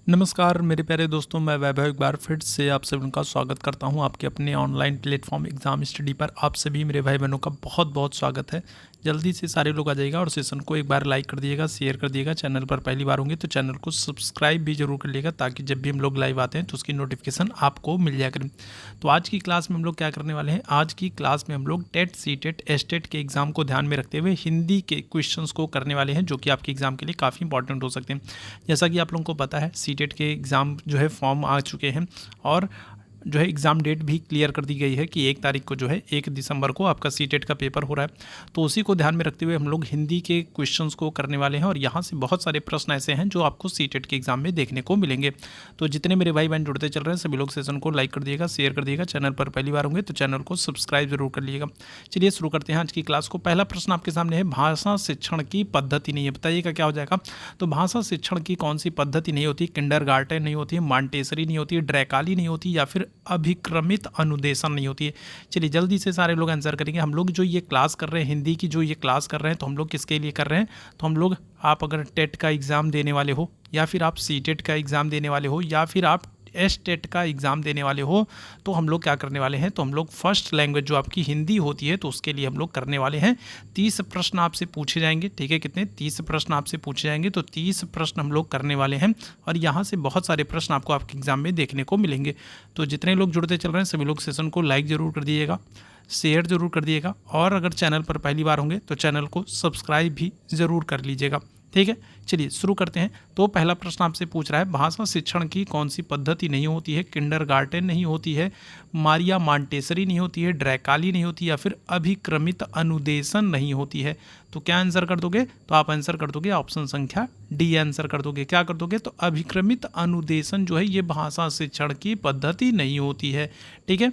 नमस्कार मेरे प्यारे दोस्तों, मैं वैभव एक बार फिर से आप सभी का स्वागत करता हूं आपके अपने ऑनलाइन प्लेटफॉर्म एग्ज़ाम स्टडी पर। आप सभी मेरे भाई बहनों का बहुत बहुत स्वागत है। जल्दी से सारे लोग आ जाइएगा और सेशन को एक बार लाइक कर दिएगा, शेयर कर दिएगा। चैनल पर पहली बार होंगे तो चैनल को सब्सक्राइब भी जरूर कर लिएगा, ताकि जब भी हम लोग लाइव आते हैं तो उसकी नोटिफिकेशन आपको मिल जाया करें। तो आज की क्लास में हम लोग क्या करने वाले हैं, आज की क्लास में हम लोग टेट सीटेट एस्टेट के एग्ज़ाम को ध्यान में रखते हुए हिंदी के क्वेश्चंस को करने वाले हैं, जो कि आपके एग्ज़ाम के लिए काफ़ी इंपॉर्टेंट हो सकते हैं। जैसा कि आप लोगों को पता है, सीटेट के एग्ज़ाम जो है फॉर्म आ चुके हैं और जो है एग्ज़ाम डेट भी क्लियर कर दी गई है कि 1 तारीख को जो है 1 दिसंबर को आपका सीटेट का पेपर हो रहा है। तो उसी को ध्यान में रखते हुए हम लोग हिंदी के क्वेश्चंस को करने वाले हैं और यहाँ से बहुत सारे प्रश्न ऐसे हैं जो आपको सीटेट के एग्ज़ाम में देखने को मिलेंगे। तो जितने मेरे भाई बहन जुड़ते चल रहे हैं सभी लोग सेशन को लाइक कर दिएगा, शेयर कर दिएगा। चैनल पर पहली बार होंगे तो चैनल को सब्सक्राइब जरूर कर लीजिएगा। चलिए शुरू करते हैं आज की क्लास को। पहला प्रश्न आपके सामने है, भाषा शिक्षण की पद्धति नहीं है, बताइएगा क्या हो जाएगा। तो भाषा शिक्षण की कौन सी पद्धति नहीं होती, किंडरगार्टन नहीं होती है, मॉन्टेसरी नहीं होती है, ड्रैकाली नहीं होती, या फिर अभिक्रमित अनुदेशन नहीं होती है। चलिए जल्दी से सारे लोग आंसर करेंगे। हम लोग जो ये क्लास कर रहे हैं, हिंदी की जो ये क्लास कर रहे हैं, तो हम लोग किसके लिए कर रहे हैं, तो हम लोग, आप अगर टेट का एग्ज़ाम देने वाले हो, या फिर आप सीटेट का एग्ज़ाम देने वाले हो, या फिर आप एस्टेट का एग्ज़ाम देने वाले हो, तो हम लोग क्या करने वाले हैं, तो हम लोग फर्स्ट लैंग्वेज जो आपकी हिंदी होती है तो उसके लिए हम लोग करने वाले हैं 30 प्रश्न आपसे पूछे जाएंगे। ठीक है, कितने 30 प्रश्न आपसे पूछे जाएंगे, तो 30 प्रश्न हम लोग करने वाले हैं और यहाँ से बहुत सारे प्रश्न आपको आपके एग्ज़ाम में देखने को मिलेंगे। तो जितने लोग जुड़ते चल रहे हैं सभी लोग सेशन को लाइक ज़रूर कर दिएगा, शेयर ज़रूर कर दिएगा, और अगर चैनल पर पहली बार होंगे तो चैनल को सब्सक्राइब भी ज़रूर कर लीजिएगा। ठीक है, चलिए शुरू करते हैं। तो पहला प्रश्न आपसे पूछ रहा है, भाषा शिक्षण की कौन सी पद्धति नहीं होती है, किंडरगार्टन नहीं होती है, मारिया मॉन्टेसरी नहीं होती है, ड्रैकाली नहीं होती, या फिर अभिक्रमित अनुदेशन नहीं होती है। तो क्या आंसर कर दोगे, तो आप आंसर कर दोगे ऑप्शन संख्या डी आंसर कर दोगे। क्या कर दोगे, तो अभिक्रमित अनुदेशन जो है ये भाषा शिक्षण की पद्धति नहीं होती है। ठीक है,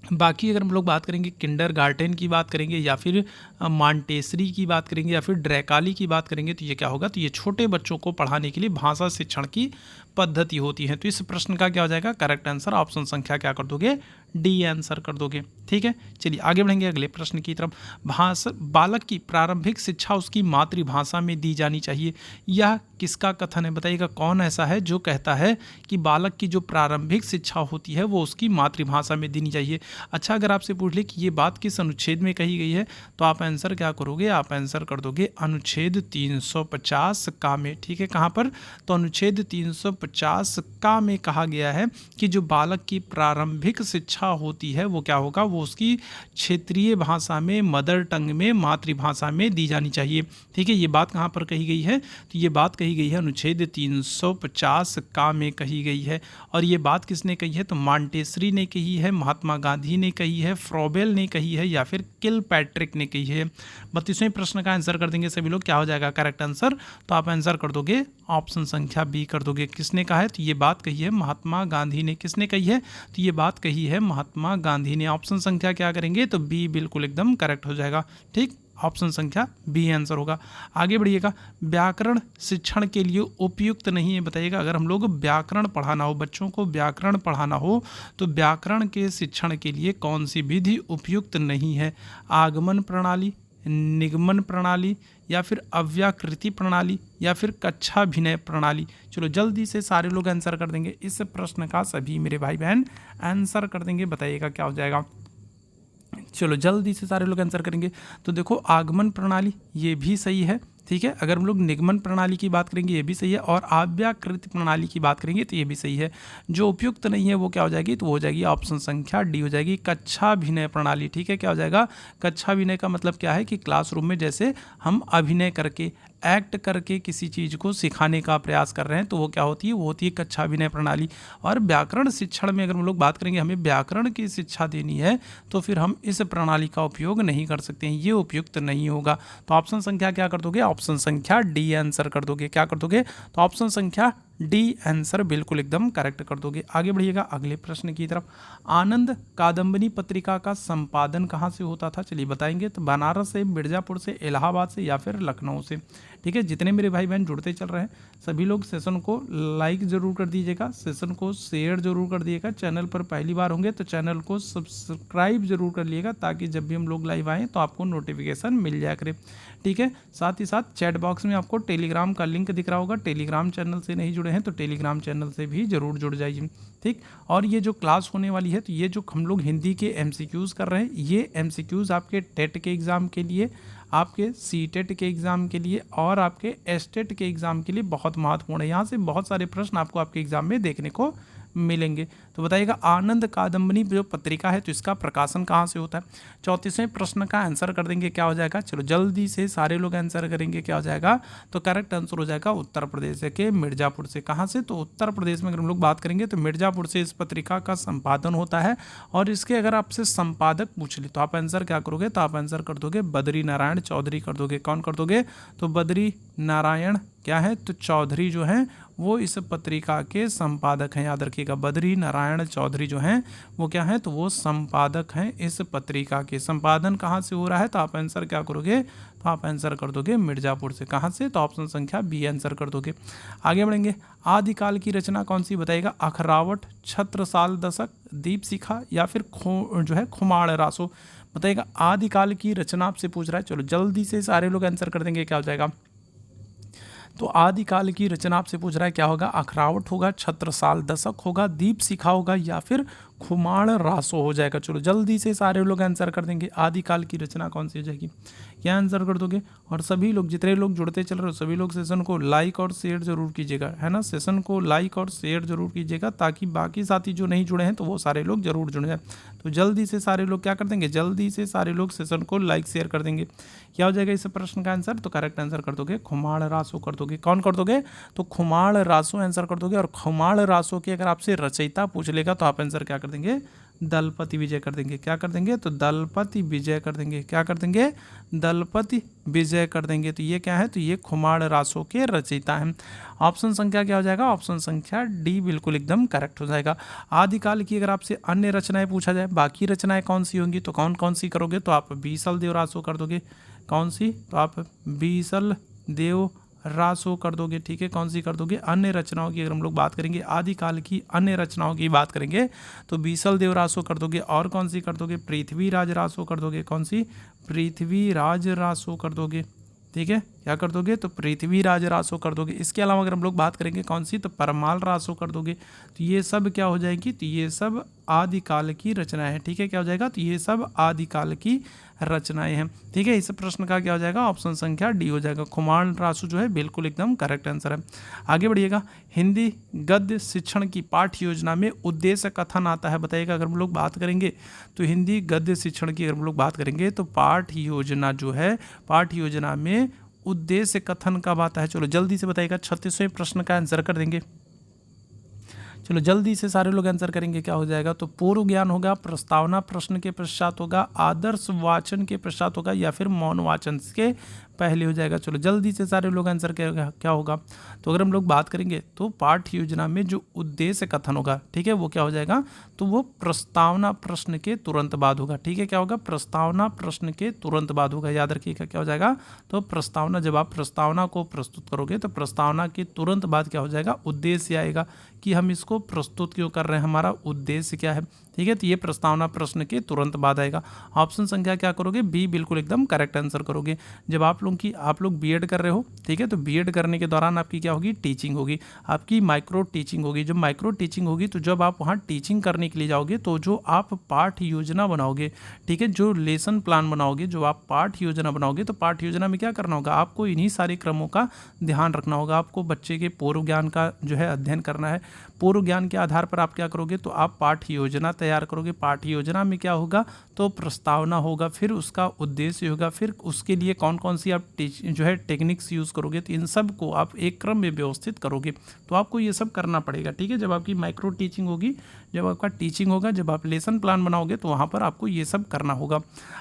बाकी अगर हम लोग बात करेंगे किंडरगार्टन की बात करेंगे, या फिर मॉन्टेसरी की बात करेंगे, या फिर ड्रैकाली की बात करेंगे, तो ये क्या होगा, तो ये छोटे बच्चों को पढ़ाने के लिए भाषा शिक्षण की पद्धति होती है। तो इस प्रश्न का क्या हो जाएगा, करेक्ट आंसर ऑप्शन संख्या क्या कर दोगे, डी आंसर कर दोगे। ठीक है, चलिए आगे बढ़ेंगे अगले प्रश्न की तरफ। भाषा बालक की प्रारंभिक शिक्षा उसकी मातृभाषा में दी जानी चाहिए, यह किसका कथन है, बताइएगा कौन ऐसा है जो कहता है कि बालक की जो प्रारंभिक शिक्षा होती है वो उसकी मातृभाषा में देनी चाहिए। अच्छा, अगर आपसे पूछ ले कि ये बात किस अनुच्छेद में कही गई है, तो आप आंसर क्या करोगे, आप आंसर कर दोगे अनुच्छेद 350 का में। ठीक है, कहाँ पर, तो अनुच्छेद 350 का में कहा गया है कि जो बालक की प्रारंभिक शिक्षा होती है वो क्या होगा, वो उसकी क्षेत्रीय भाषा में, मदर टंग में, मातृभाषा में दी जानी चाहिए। ठीक है, ये बात कहाँ पर कही गई है, तो ये बात कही गई है अनुच्छेद 350 का में कही गई है। और ये बात किसने कही है, तो मॉन्टेसरी ने कही है, महात्मा गांधी ने कही है, फ्रोबेल ने कही है, या फिर किलपैट्रिक ने कही है। 32वें प्रश्न का आंसर कर देंगे सभी लोग, क्या हो जाएगा करेक्ट आंसर, तो आप आंसर कर दोगे ऑप्शन संख्या बी कर दोगे। किसने कहा है, तो ये बात कही है महात्मा गांधी ने। किसने कही है, तो ये बात कही है महात्मा गांधी ने। ऑप्शन संख्या क्या करेंगे, तो बी बिल्कुल एकदम करेक्ट हो जाएगा। ठीक, ऑप्शन संख्या बी आंसर होगा। आगे बढ़िएगा, व्याकरण शिक्षण के लिए उपयुक्त नहीं है, बताइएगा अगर हम लोग व्याकरण पढ़ाना हो, बच्चों को व्याकरण पढ़ाना हो, तो व्याकरण के शिक्षण के लिए कौन सी विधि उपयुक्त नहीं है, आगमन प्रणाली, निगमन प्रणाली, या फिर अव्याकृति प्रणाली, या फिर कक्षाभिनय प्रणाली। चलो जल्दी से सारे लोग आंसर कर देंगे इस प्रश्न का, सभी मेरे भाई बहन आंसर कर देंगे, बताइएगा क्या हो जाएगा। चलो जल्दी से सारे लोग आंसर करेंगे। तो देखो आगमन प्रणाली ये भी सही है। ठीक है, अगर हम लोग निगमन प्रणाली की बात करेंगे ये भी सही है, और अव्याकृत प्रणाली की बात करेंगे तो ये भी सही है। जो उपयुक्त नहीं है वो क्या हो जाएगी, तो वो हो जाएगी ऑप्शन संख्या डी हो जाएगी, कक्षाभिनय प्रणाली। ठीक है, क्या हो जाएगा, कक्षाभिनय का मतलब क्या है कि क्लासरूम में जैसे हम अभिनय करके, एक्ट करके किसी चीज़ को सिखाने का प्रयास कर रहे हैं, तो वो क्या होती है, वो होती है कक्षाभिनय प्रणाली। और व्याकरण शिक्षण में अगर हम लोग बात करेंगे, हमें व्याकरण की शिक्षा देनी है, तो फिर हम इस प्रणाली का उपयोग नहीं कर सकते हैं, ये उपयुक्त नहीं होगा। तो ऑप्शन संख्या क्या कर दोगे, ऑप्शन संख्या डी आंसर कर दोगे। क्या कर दोगे, तो ऑप्शन संख्या डी आंसर बिल्कुल एकदम करेक्ट कर दोगे। आगे बढ़िएगा अगले प्रश्न की तरफ। आनंद कादम्बनी पत्रिका का संपादन कहाँ से होता था, चलिए बताएंगे। तो बनारस से, मिर्जापुर से, इलाहाबाद से, या फिर लखनऊ से। ठीक है, जितने मेरे भाई बहन जुड़ते चल रहे हैं सभी लोग सेशन को लाइक ज़रूर कर दीजिएगा, सेशन को शेयर ज़रूर कर दिएगा, चैनल पर पहली बार होंगे तो चैनल को सब्सक्राइब ज़रूर कर लिएगा ताकि जब भी हम लोग लाइव आएँ तो आपको नोटिफिकेशन मिल जाया करे। ठीक है, साथ ही साथ चैट बॉक्स में आपको टेलीग्राम का लिंक दिख रहा होगा, टेलीग्राम चैनल से नहीं जुड़े हैं तो टेलीग्राम चैनल से भी ज़रूर जुड़ जाइए। ठीक, और ये जो क्लास होने वाली है तो ये जो हम लोग हिंदी के MCQs कर रहे हैं, ये MCQs आपके टेट के एग्ज़ाम के लिए, आपके सीटेट के एग्ज़ाम के लिए और आपके एस्टेट के एग्ज़ाम के लिए बहुत महत्वपूर्ण है। यहाँ से बहुत सारे प्रश्न आपको आपके एग्ज़ाम में देखने को मिलेंगे। तो बताइएगा, आनंद कादम्बनी जो पत्रिका है तो इसका प्रकाशन कहाँ से होता है? 34वें प्रश्न का आंसर कर देंगे, क्या हो जाएगा? चलो जल्दी से सारे लोग आंसर करेंगे, क्या हो जाएगा? तो करेक्ट आंसर हो जाएगा उत्तर प्रदेश के मिर्ज़ापुर से। कहाँ से? तो उत्तर प्रदेश में अगर हम लोग बात करेंगे तो मिर्ज़ापुर से इस पत्रिका का संपादन होता है। और इसके अगर आपसे संपादक पूछ ले तो आप आंसर क्या करोगे? तो आप आंसर कर दोगे बद्री नारायण चौधरी कर दोगे। कौन कर दोगे? तो बद्री नारायण क्या है? तो चौधरी जो हैं वो इस पत्रिका के संपादक हैं। याद रखिएगा, बद्री नारायण चौधरी जो हैं वो क्या हैं? तो वो संपादक हैं इस पत्रिका के। संपादन कहाँ से हो रहा है? तो आप आंसर क्या करोगे? तो आप आंसर कर दोगे मिर्ज़ापुर से। कहाँ से? तो ऑप्शन संख्या बी आंसर कर दोगे। आगे बढ़ेंगे, आदिकाल की रचना कौन सी? बताइएगा, अखरावट, छत्रसाल दशक, दीपशिखा या फिर खुमाड़ रासो। बताइएगा, आदिकाल की रचना आपसे पूछ रहा है। चलो जल्दी से सारे लोग आंसर कर देंगे, क्या हो जाएगा? तो आदिकाल की रचना आपसे पूछ रहा है, क्या होगा? अखरावट होगा, छत्रसाल दशक होगा, दीपशिखा होगा या फिर खुमाड़ रासो हो जाएगा। चलो जल्दी से सारे लोग आंसर कर देंगे, आदिकाल की रचना कौन सी हो जाएगी? क्या आंसर कर दोगे? और सभी लोग, जितने लोग जुड़ते चल रहे हो सभी लोग सेशन को लाइक और शेयर जरूर कीजिएगा, है ना। सेशन को लाइक और शेयर जरूर कीजिएगा ताकि बाकी साथी जो नहीं जुड़े हैं तो वो सारे लोग जरूर जुड़ जाए। तो जल्दी से सारे लोग क्या कर देंगे? जल्दी से सारे लोग सेशन को लाइक शेयर कर देंगे। क्या हो जाएगा इस प्रश्न का आंसर? तो करेक्ट आंसर कर दोगे खुमाड़ रासो कर दोगे। कौन कर दोगे? तो खुमाड़ रासो आंसर कर दोगे। और खुमाड़ रासो के अगर आपसे रचयिता पूछ लेगा तो आप आंसर क्या कर देंगे? दलपति विजय कर देंगे। क्या कर देंगे? तो दलपति विजय कर देंगे। क्या कर देंगे? दलपति विजय कर देंगे। तो ये क्या है? तो ये खुमाड़ रासो के रचयिता हैं। ऑप्शन संख्या क्या हो जाएगा? ऑप्शन संख्या डी बिल्कुल एकदम करेक्ट हो जाएगा। आदिकाल की अगर आपसे अन्य रचनाएं पूछा जाए, बाकी रचनाएं कौन सी होंगी, तो कौन कौन सी करोगे? तो आप बीसल देव रासो कर दोगे। कौन सी? तो आप बीसल देव रासो कर दोगे। ठीक है, कौन सी कर दोगे? अन्य रचनाओं की अगर हम लोग बात करेंगे, आदिकाल की अन्य रचनाओं की बात करेंगे तो बीसल देव रासो कर दोगे। और कौन सी कर दोगे? पृथ्वीराज रासो कर दोगे। कौन सी? पृथ्वीराज रासो कर दोगे। ठीक है, क्या कर दोगे? तो पृथ्वीराज रासो कर दोगे। इसके अलावा अगर हम लोग बात करेंगे कौन सी, तो परमाल रासो कर दोगे। तो ये सब क्या हो जाएगी? तो ये सब आदिकाल की रचनाएं हैं। ठीक है, क्या हो जाएगा? तो ये सब आदिकाल की रचनाएं हैं। ठीक है, इस प्रश्न का क्या हो जाएगा? ऑप्शन संख्या डी हो जाएगा। खुमाड़ रासो जो है बिल्कुल एकदम करेक्ट आंसर है। आगे बढ़िएगा, हिंदी गद्य शिक्षण की पाठ्य योजना में उद्देश्य कथन आता है। बताइएगा, अगर हम लोग बात करेंगे तो हिंदी गद्य शिक्षण की अगर हम लोग बात करेंगे तो पाठ्य योजना जो है, पाठ्य योजना में उद्देश्य कथन कब आता है? चलो जल्दी से बताइएगा, 36वें प्रश्न का आंसर कर देंगे। चलो जल्दी से सारे लोग आंसर करेंगे, क्या हो जाएगा? तो पूर्व ज्ञान होगा, प्रस्तावना प्रश्न के पश्चात होगा, आदर्श वाचन के पश्चात होगा या फिर मौन वाचन के पहले हो जाएगा। चलो जल्दी से सारे लोग आंसर करेगा, क्या होगा? तो अगर हम लोग बात करेंगे तो पाठ्य योजना में जो उद्देश्य कथन होगा, ठीक है, वो क्या हो जाएगा? तो वो प्रस्तावना प्रश्न के तुरंत बाद होगा। ठीक है, क्या होगा? प्रस्तावना प्रश्न के तुरंत बाद होगा। याद रखिएगा, क्या हो जाएगा? तो प्रस्तावना, जब आप प्रस्तावना को प्रस्तुत करोगे तो प्रस्तावना के तुरंत बाद क्या हो जाएगा? उद्देश्य आएगा कि हम इसको प्रस्तुत क्यों कर रहे हैं, हमारा उद्देश्य क्या है। ठीक है, तो ये प्रस्तावना प्रश्न के तुरंत बाद आएगा। ऑप्शन संख्या क्या करोगे? बी बिल्कुल एकदम करेक्ट आंसर करोगे। जब आप लोग बीएड कर रहे हो, ठीक है, तो बीएड करने के दौरान आपकी क्या होगी? टीचिंग होगी, आपकी माइक्रो टीचिंग होगी। जब माइक्रो टीचिंग होगी तो जब आप वहाँ टीचिंग करने के लिए जाओगे तो जो आप पाठ योजना बनाओगे, ठीक है, जो लेसन प्लान बनाओगे, जो आप पाठ योजना बनाओगे, तो पाठ योजना में क्या करना होगा? आपको इन्हीं सारे क्रमों का ध्यान रखना होगा। आपको बच्चे के पूर्व ज्ञान का जो है अध्ययन करना है। पूर्व ज्ञान के आधार पर आप क्या करोगे? तो आप पाठ्य योजना तैयार करोगे। पाठ्य योजना में क्या होगा? तो प्रस्तावना होगा, फिर उसका उद्देश्य होगा, फिर उसके लिए कौन कौन सी आप जो है टेक्निक्स यूज़ करोगे, तो इन सब को आप एक क्रम में व्यवस्थित करोगे। तो आपको ये सब करना पड़ेगा। ठीक है, जब आपकी माइक्रो टीचिंग होगी, जब आपका टीचिंग होगा, जब आप लेसन प्लान बनाओगे तो वहाँ पर आपको ये सब करना होगा।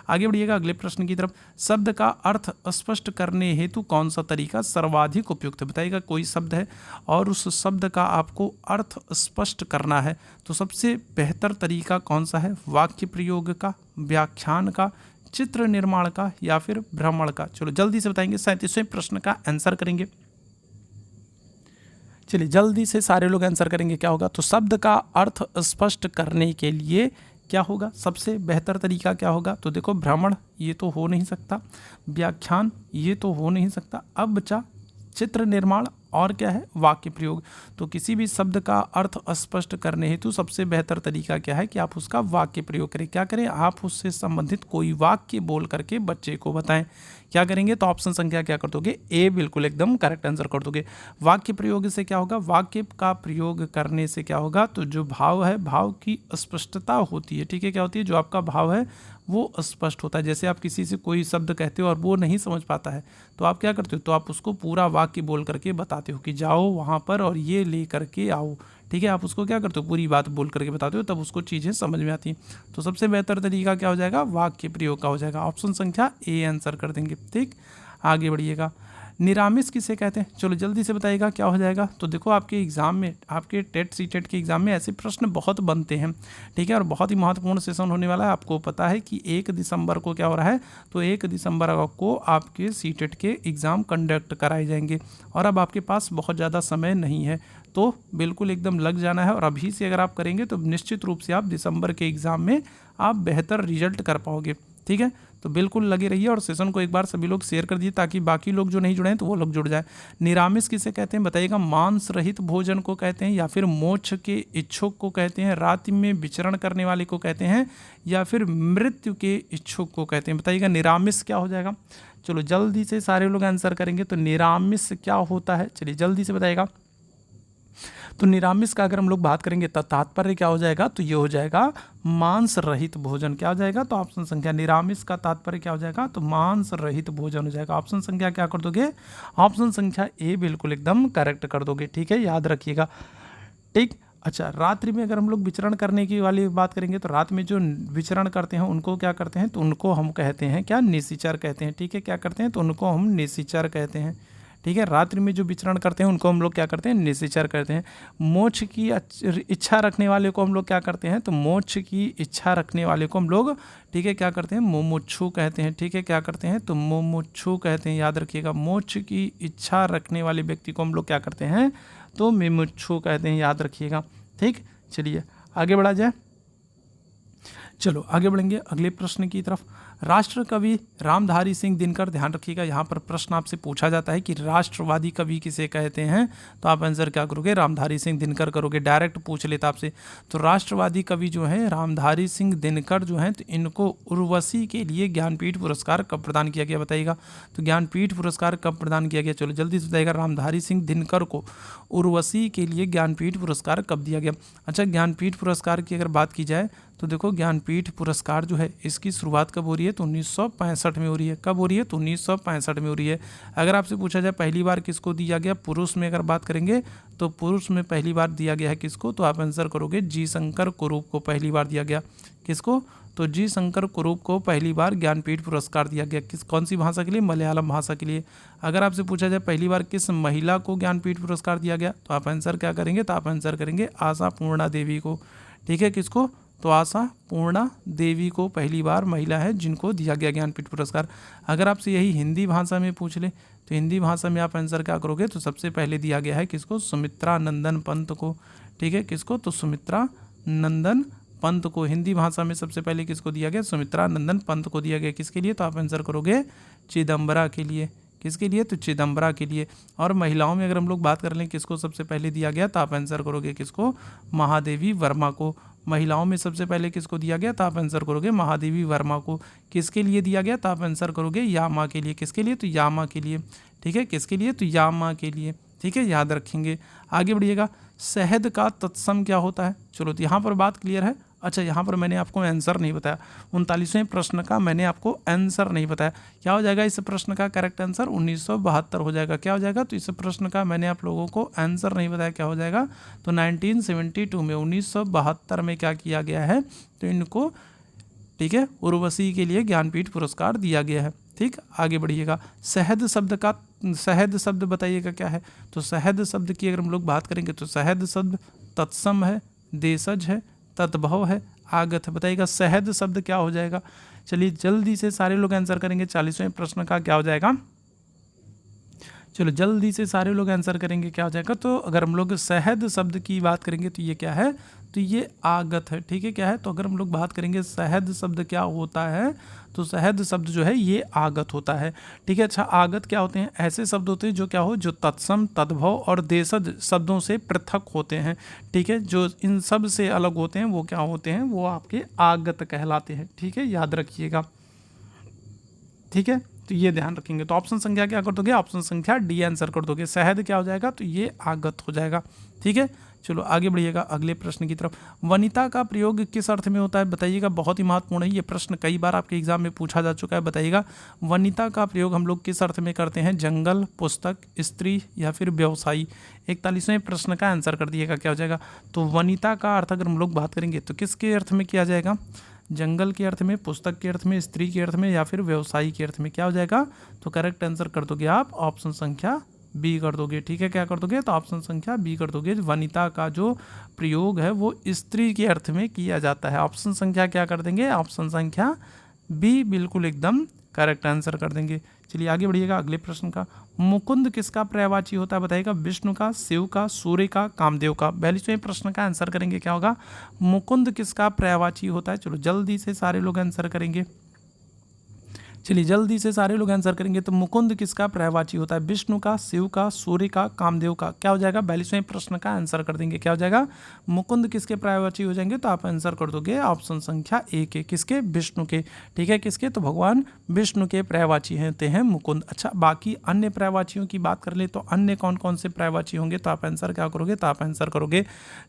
आगे बढ़िएगा अगले प्रश्न की तरफ। शब्द का अर्थ स्पष्ट करने हेतु कौन सा तरीका सर्वाधिक उपयुक्त है? बताइएगा, कोई शब्द है और उस शब्द का आपको अर्थ स्पष्ट करना है तो सबसे बेहतर तरीका कौन सा है? वाक्य प्रयोग का, व्याख्यान का, चित्र निर्माण का या फिर भ्रमण का? चलो जल्दी से बताएंगे, 37वें प्रश्न का आंसर करेंगे। चलिए जल्दी से सारे लोग आंसर करेंगे। क्या होगा? तो शब्द का अर्थ स्पष्ट करने के लिए क्या होगा? सबसे बेहतर तरीका क्या होगा? तो देखो, भ्रमण ये तो हो नहीं सकता, व्याख्यान ये तो हो नहीं सकता, अब बचा चित्र निर्माण और क्या है? वाक्य प्रयोग। तो किसी भी शब्द का अर्थ स्पष्ट करने हेतु सबसे बेहतर तरीका क्या है कि आप उसका वाक्य प्रयोग करें। क्या करें? आप उससे संबंधित कोई वाक्य बोल करके बच्चे को बताएं। क्या करेंगे? तो ऑप्शन संख्या क्या कर दोगे? ए बिल्कुल एकदम करेक्ट आंसर कर दोगे। वाक्य प्रयोग से क्या होगा? वाक्य का प्रयोग करने से क्या होगा? तो जो भाव है, भाव की स्पष्टता होती है। ठीक है, क्या होती है? जो आपका भाव है वो स्पष्ट होता है। जैसे आप किसी से कोई शब्द कहते हो और वो नहीं समझ पाता है, तो आप क्या करते हो? तो आप उसको पूरा वाक्य बोल करके बताते हो कि जाओ वहाँ पर और ये ले करके आओ। ठीक है, आप उसको क्या करते हो? पूरी बात बोल करके बताते हो, तब उसको चीज़ें समझ में आती हैं। तो सबसे बेहतर तरीका क्या हो जाएगा? वाक्य प्रयोग का हो जाएगा। ऑप्शन संख्या ए आंसर कर देंगे। ठीक, आगे बढ़िएगा। निरामिष किसे कहते हैं? चलो जल्दी से बताइएगा क्या हो जाएगा। तो देखो, आपके एग्जाम में, आपके टेट सीटेट के एग्जाम में ऐसे प्रश्न बहुत बनते हैं। ठीक है, और बहुत ही महत्वपूर्ण सेशन होने वाला है। आपको पता है कि 1 दिसंबर को क्या हो रहा है? तो 1 दिसंबर को आपके सीटेट के एग्ज़ाम कंडक्ट कराए जाएंगे और अब आपके पास बहुत ज़्यादा समय नहीं है, तो बिल्कुल एकदम लग जाना है। और अभी से अगर आप करेंगे तो निश्चित रूप से आप दिसंबर के एग्ज़ाम में आप बेहतर रिजल्ट कर पाओगे। ठीक है, तो बिल्कुल लगे रहिए और सेशन को एक बार सभी लोग शेयर कर दिए ताकि बाकी लोग जो नहीं जुड़े हैं तो वो लोग जुड़ जाए। निरामिष किसे कहते हैं बताइएगा? मांस रहित भोजन को कहते हैं, या फिर मोक्ष के इच्छुक को कहते हैं, रात्रि में विचरण करने वाले को कहते हैं, या फिर मृत्यु के इच्छुक को कहते हैं? बताइएगा निरामिष क्या हो जाएगा। चलो जल्दी से सारे लोग आंसर करेंगे। तो निरामिष क्या होता है? चलिए जल्दी से बताइएगा। तो निरामिष का अगर हम लोग बात करेंगे तो तात्पर्य क्या हो जाएगा? तो ये हो जाएगा मांस रहित भोजन। क्या हो जाएगा? तो ऑप्शन संख्या, निरामिष का तात्पर्य क्या हो जाएगा? तो मांस रहित भोजन हो जाएगा। ऑप्शन संख्या क्या कर दोगे? ऑप्शन संख्या ए बिल्कुल एकदम करेक्ट कर दोगे। ठीक है, याद रखिएगा। ठीक, अच्छा, रात्रि में अगर हम लोग विचरण करने की वाली बात करेंगे तो रात में जो विचरण करते हैं उनको क्या करते हैं? तो उनको हम कहते हैं क्या? निशिचर कहते हैं। ठीक है, क्या करते हैं? तो उनको हम निशिचर कहते हैं। ठीक है, रात्रि में जो विचरण करते हैं उनको हम लोग क्या करते हैं? निशिचर करते हैं। मोक्ष की इच्छा रखने वाले को हम लोग क्या करते हैं? तो मोक्ष की इच्छा रखने वाले को हम लोग, ठीक है, क्या करते हैं? मुमुक्षु कहते हैं। ठीक है, क्या करते हैं? तो मुमुक्षु कहते हैं। याद रखिएगा, मोक्ष की इच्छा रखने वाले व्यक्ति को हम लोग क्या करते हैं? तो मुमुक्षु कहते हैं। याद रखिएगा। ठीक, चलिए आगे बढ़ा जाए। चलो आगे बढ़ेंगे अगले प्रश्न की तरफ। राष्ट्र कवि रामधारी सिंह दिनकर, ध्यान रखिएगा, यहाँ पर प्रश्न आपसे पूछा जाता है कि राष्ट्रवादी कवि किसे कहते हैं? तो आप आंसर क्या करोगे? रामधारी सिंह दिनकर करोगे। डायरेक्ट पूछ लेता आपसे। तो राष्ट्रवादी कवि जो है रामधारी सिंह दिनकर जो हैं, तो इनको उर्वशी के लिए ज्ञानपीठ पुरस्कार कब प्रदान किया गया बताइएगा? तो ज्ञानपीठ पुरस्कार कब प्रदान किया गया? चलो जल्दी से बताइएगा। रामधारी सिंह दिनकर को उर्वशी के लिए ज्ञानपीठ पुरस्कार कब दिया गया? अच्छा, ज्ञानपीठ पुरस्कार की अगर बात की जाए तो देखो, ज्ञानपीठ पुरस्कार जो है इसकी शुरुआत कब हो रही है? तो 1965 में हो रही है। कब हो रही है? तो 1965 में हो रही है। अगर आपसे पूछा जाए पहली बार किसको दिया गया, पुरुष में अगर बात करेंगे तो पुरुष में पहली बार दिया गया है किसको? तो आप आंसर करोगे जी शंकर कुरूप को पहली बार दिया गया। किसको? तो जी शंकर कुरूप को पहली बार ज्ञानपीठ पुरस्कार दिया गया। कौन सी भाषा के लिए? मलयालम भाषा के लिए। अगर आपसे पूछा जाए पहली बार किस महिला को ज्ञानपीठ पुरस्कार दिया गया, तो आप आंसर क्या करेंगे? तो आप आंसर करेंगे आशा पूर्णा देवी को। ठीक है, किसको? तो आशा पूर्णा देवी को पहली बार महिला है जिनको दिया गया ज्ञानपीठ पुरस्कार। अगर आपसे यही हिंदी भाषा में पूछ ले तो हिंदी भाषा में आप आंसर क्या करोगे? तो सबसे पहले दिया गया है किसको? सुमित्रा नंदन पंत को। ठीक है, किसको? तो सुमित्रा नंदन पंत को। हिंदी भाषा में सबसे पहले किसको दिया गया? सुमित्रा नंदन पंत को दिया गया। किसके लिए? तो आप आंसर करोगे चिदम्बरा के लिए। किसके लिए? तो चिदम्बरा के लिए। और महिलाओं में अगर हम लोग बात कर लें किसको सबसे पहले दिया गया, तो आप आंसर करोगे किसको? महादेवी वर्मा को। महिलाओं में सबसे पहले किसको दिया गया? तो आप आंसर करोगे महादेवी वर्मा को। किसके लिए दिया गया? तो आप आंसर करोगे यामा के लिए। किसके लिए? तो यामा के लिए। ठीक है, किसके लिए? तो यामा के लिए। ठीक है, याद रखेंगे। आगे बढ़िएगा। शहद का तत्सम क्या होता है? चलो तो यहाँ पर बात क्लियर है। अच्छा, यहाँ पर मैंने आपको आंसर नहीं बताया। 39वें प्रश्न का मैंने आपको आंसर नहीं बताया। क्या हो जाएगा इस प्रश्न का करेक्ट आंसर? 1972 हो जाएगा। क्या हो जाएगा? तो इस प्रश्न का मैंने आप लोगों को आंसर नहीं बताया। क्या हो जाएगा? तो 1972 में 1972 में क्या किया गया है? तो इनको, ठीक है, उर्वशी के लिए ज्ञानपीठ पुरस्कार दिया गया है। ठीक, आगे बढ़िएगा। शहद शब्द का, शहद शब्द बताइएगा क्या है? तो शहद शब्द की अगर हम लोग बात करेंगे तो शहद शब्द तत्सम है, देशज है, तद्भव है, आगत है। बताइएगा शहद शब्द क्या हो जाएगा? चलिए जल्दी से सारे लोग आंसर करेंगे। 40वें प्रश्न का क्या हो जाएगा? चलो जल्दी से सारे लोग आंसर करेंगे, क्या हो जाएगा? तो अगर हम लोग शहद शब्द की बात करेंगे तो ये क्या है? तो ये आगत है, ठीक है। क्या है? तो अगर हम लोग बात करेंगे शहद शब्द क्या होता है, तो शहद शब्द जो है ये आगत होता है, ठीक है। अच्छा, आगत क्या होते हैं? ऐसे शब्द होते हैं जो क्या हो, जो तत्सम, तद्भव और देशज शब्दों से पृथक होते हैं, ठीक है। जो इन सब से अलग होते हैं वो क्या होते हैं? वो आपके आगत कहलाते हैं, ठीक है, याद रखिएगा, ठीक है। तो ये ध्यान रखेंगे। तो ऑप्शन संख्या क्या कर दोगे? ऑप्शन संख्या डी आंसर कर दोगे। शहद क्या हो जाएगा? तो ये आगत हो जाएगा, ठीक है। चलो आगे बढ़िएगा अगले प्रश्न की तरफ। वनिता का प्रयोग किस अर्थ में होता है बताइएगा? बहुत ही महत्वपूर्ण है ये प्रश्न, कई बार आपके एग्जाम में पूछा जा चुका है। बताइएगा वनिता का प्रयोग हम लोग किस अर्थ में करते हैं? जंगल, पुस्तक, स्त्री या फिर व्यवसायी। 41वें प्रश्न का आंसर कर दिएगा, क्या हो जाएगा? तो वनिता का अर्थ अगर हम लोग बात करेंगे तो किसके अर्थ में किया जाएगा? जंगल के अर्थ में, पुस्तक के अर्थ में, स्त्री के अर्थ में या फिर व्यवसायी के अर्थ में, क्या हो जाएगा? तो करेक्ट आंसर कर दोगे आप ऑप्शन संख्या बी कर दोगे, ठीक है। क्या कर दोगे? तो ऑप्शन संख्या बी कर दोगे। वनिता का जो प्रयोग है वो स्त्री के अर्थ में किया जाता है। ऑप्शन संख्या क्या कर देंगे? ऑप्शन संख्या बी बिल्कुल एकदम करेक्ट आंसर कर देंगे। चलिए आगे बढ़िएगा अगले प्रश्न का। मुकुंद किसका पर्यायवाची होता है बताइएगा? विष्णु का, शिव का, सूर्य का, कामदेव का। 42वें प्रश्न का आंसर करेंगे, क्या होगा? मुकुंद किसका पर्यायवाची होता है? चलो जल्दी से सारे लोग आंसर करेंगे। चलिए जल्दी से सारे लोग आंसर करेंगे। तो मुकुंद किसका पर्यायवाची होता है? विष्णु का, शिव का, सूर्य का, कामदेव का। क्या हो जाएगा? 42वें प्रश्न का आंसर कर देंगे, क्या हो जाएगा? मुकुंद किसके पर्यायवाची हो जाएंगे? तो आप आंसर कर दोगे ऑप्शन संख्या ए के, किसके? विष्णु के, ठीक है। किसके? तो भगवान विष्णु के पर्यायवाची होते हैं मुकुंद। अच्छा, बाकी अन्य पर्यायवाचियों की बात कर ले तो अन्य कौन कौन से पर्यायवाची होंगे? तो आप आंसर क्या करोगे? तो आप आंसर करोगे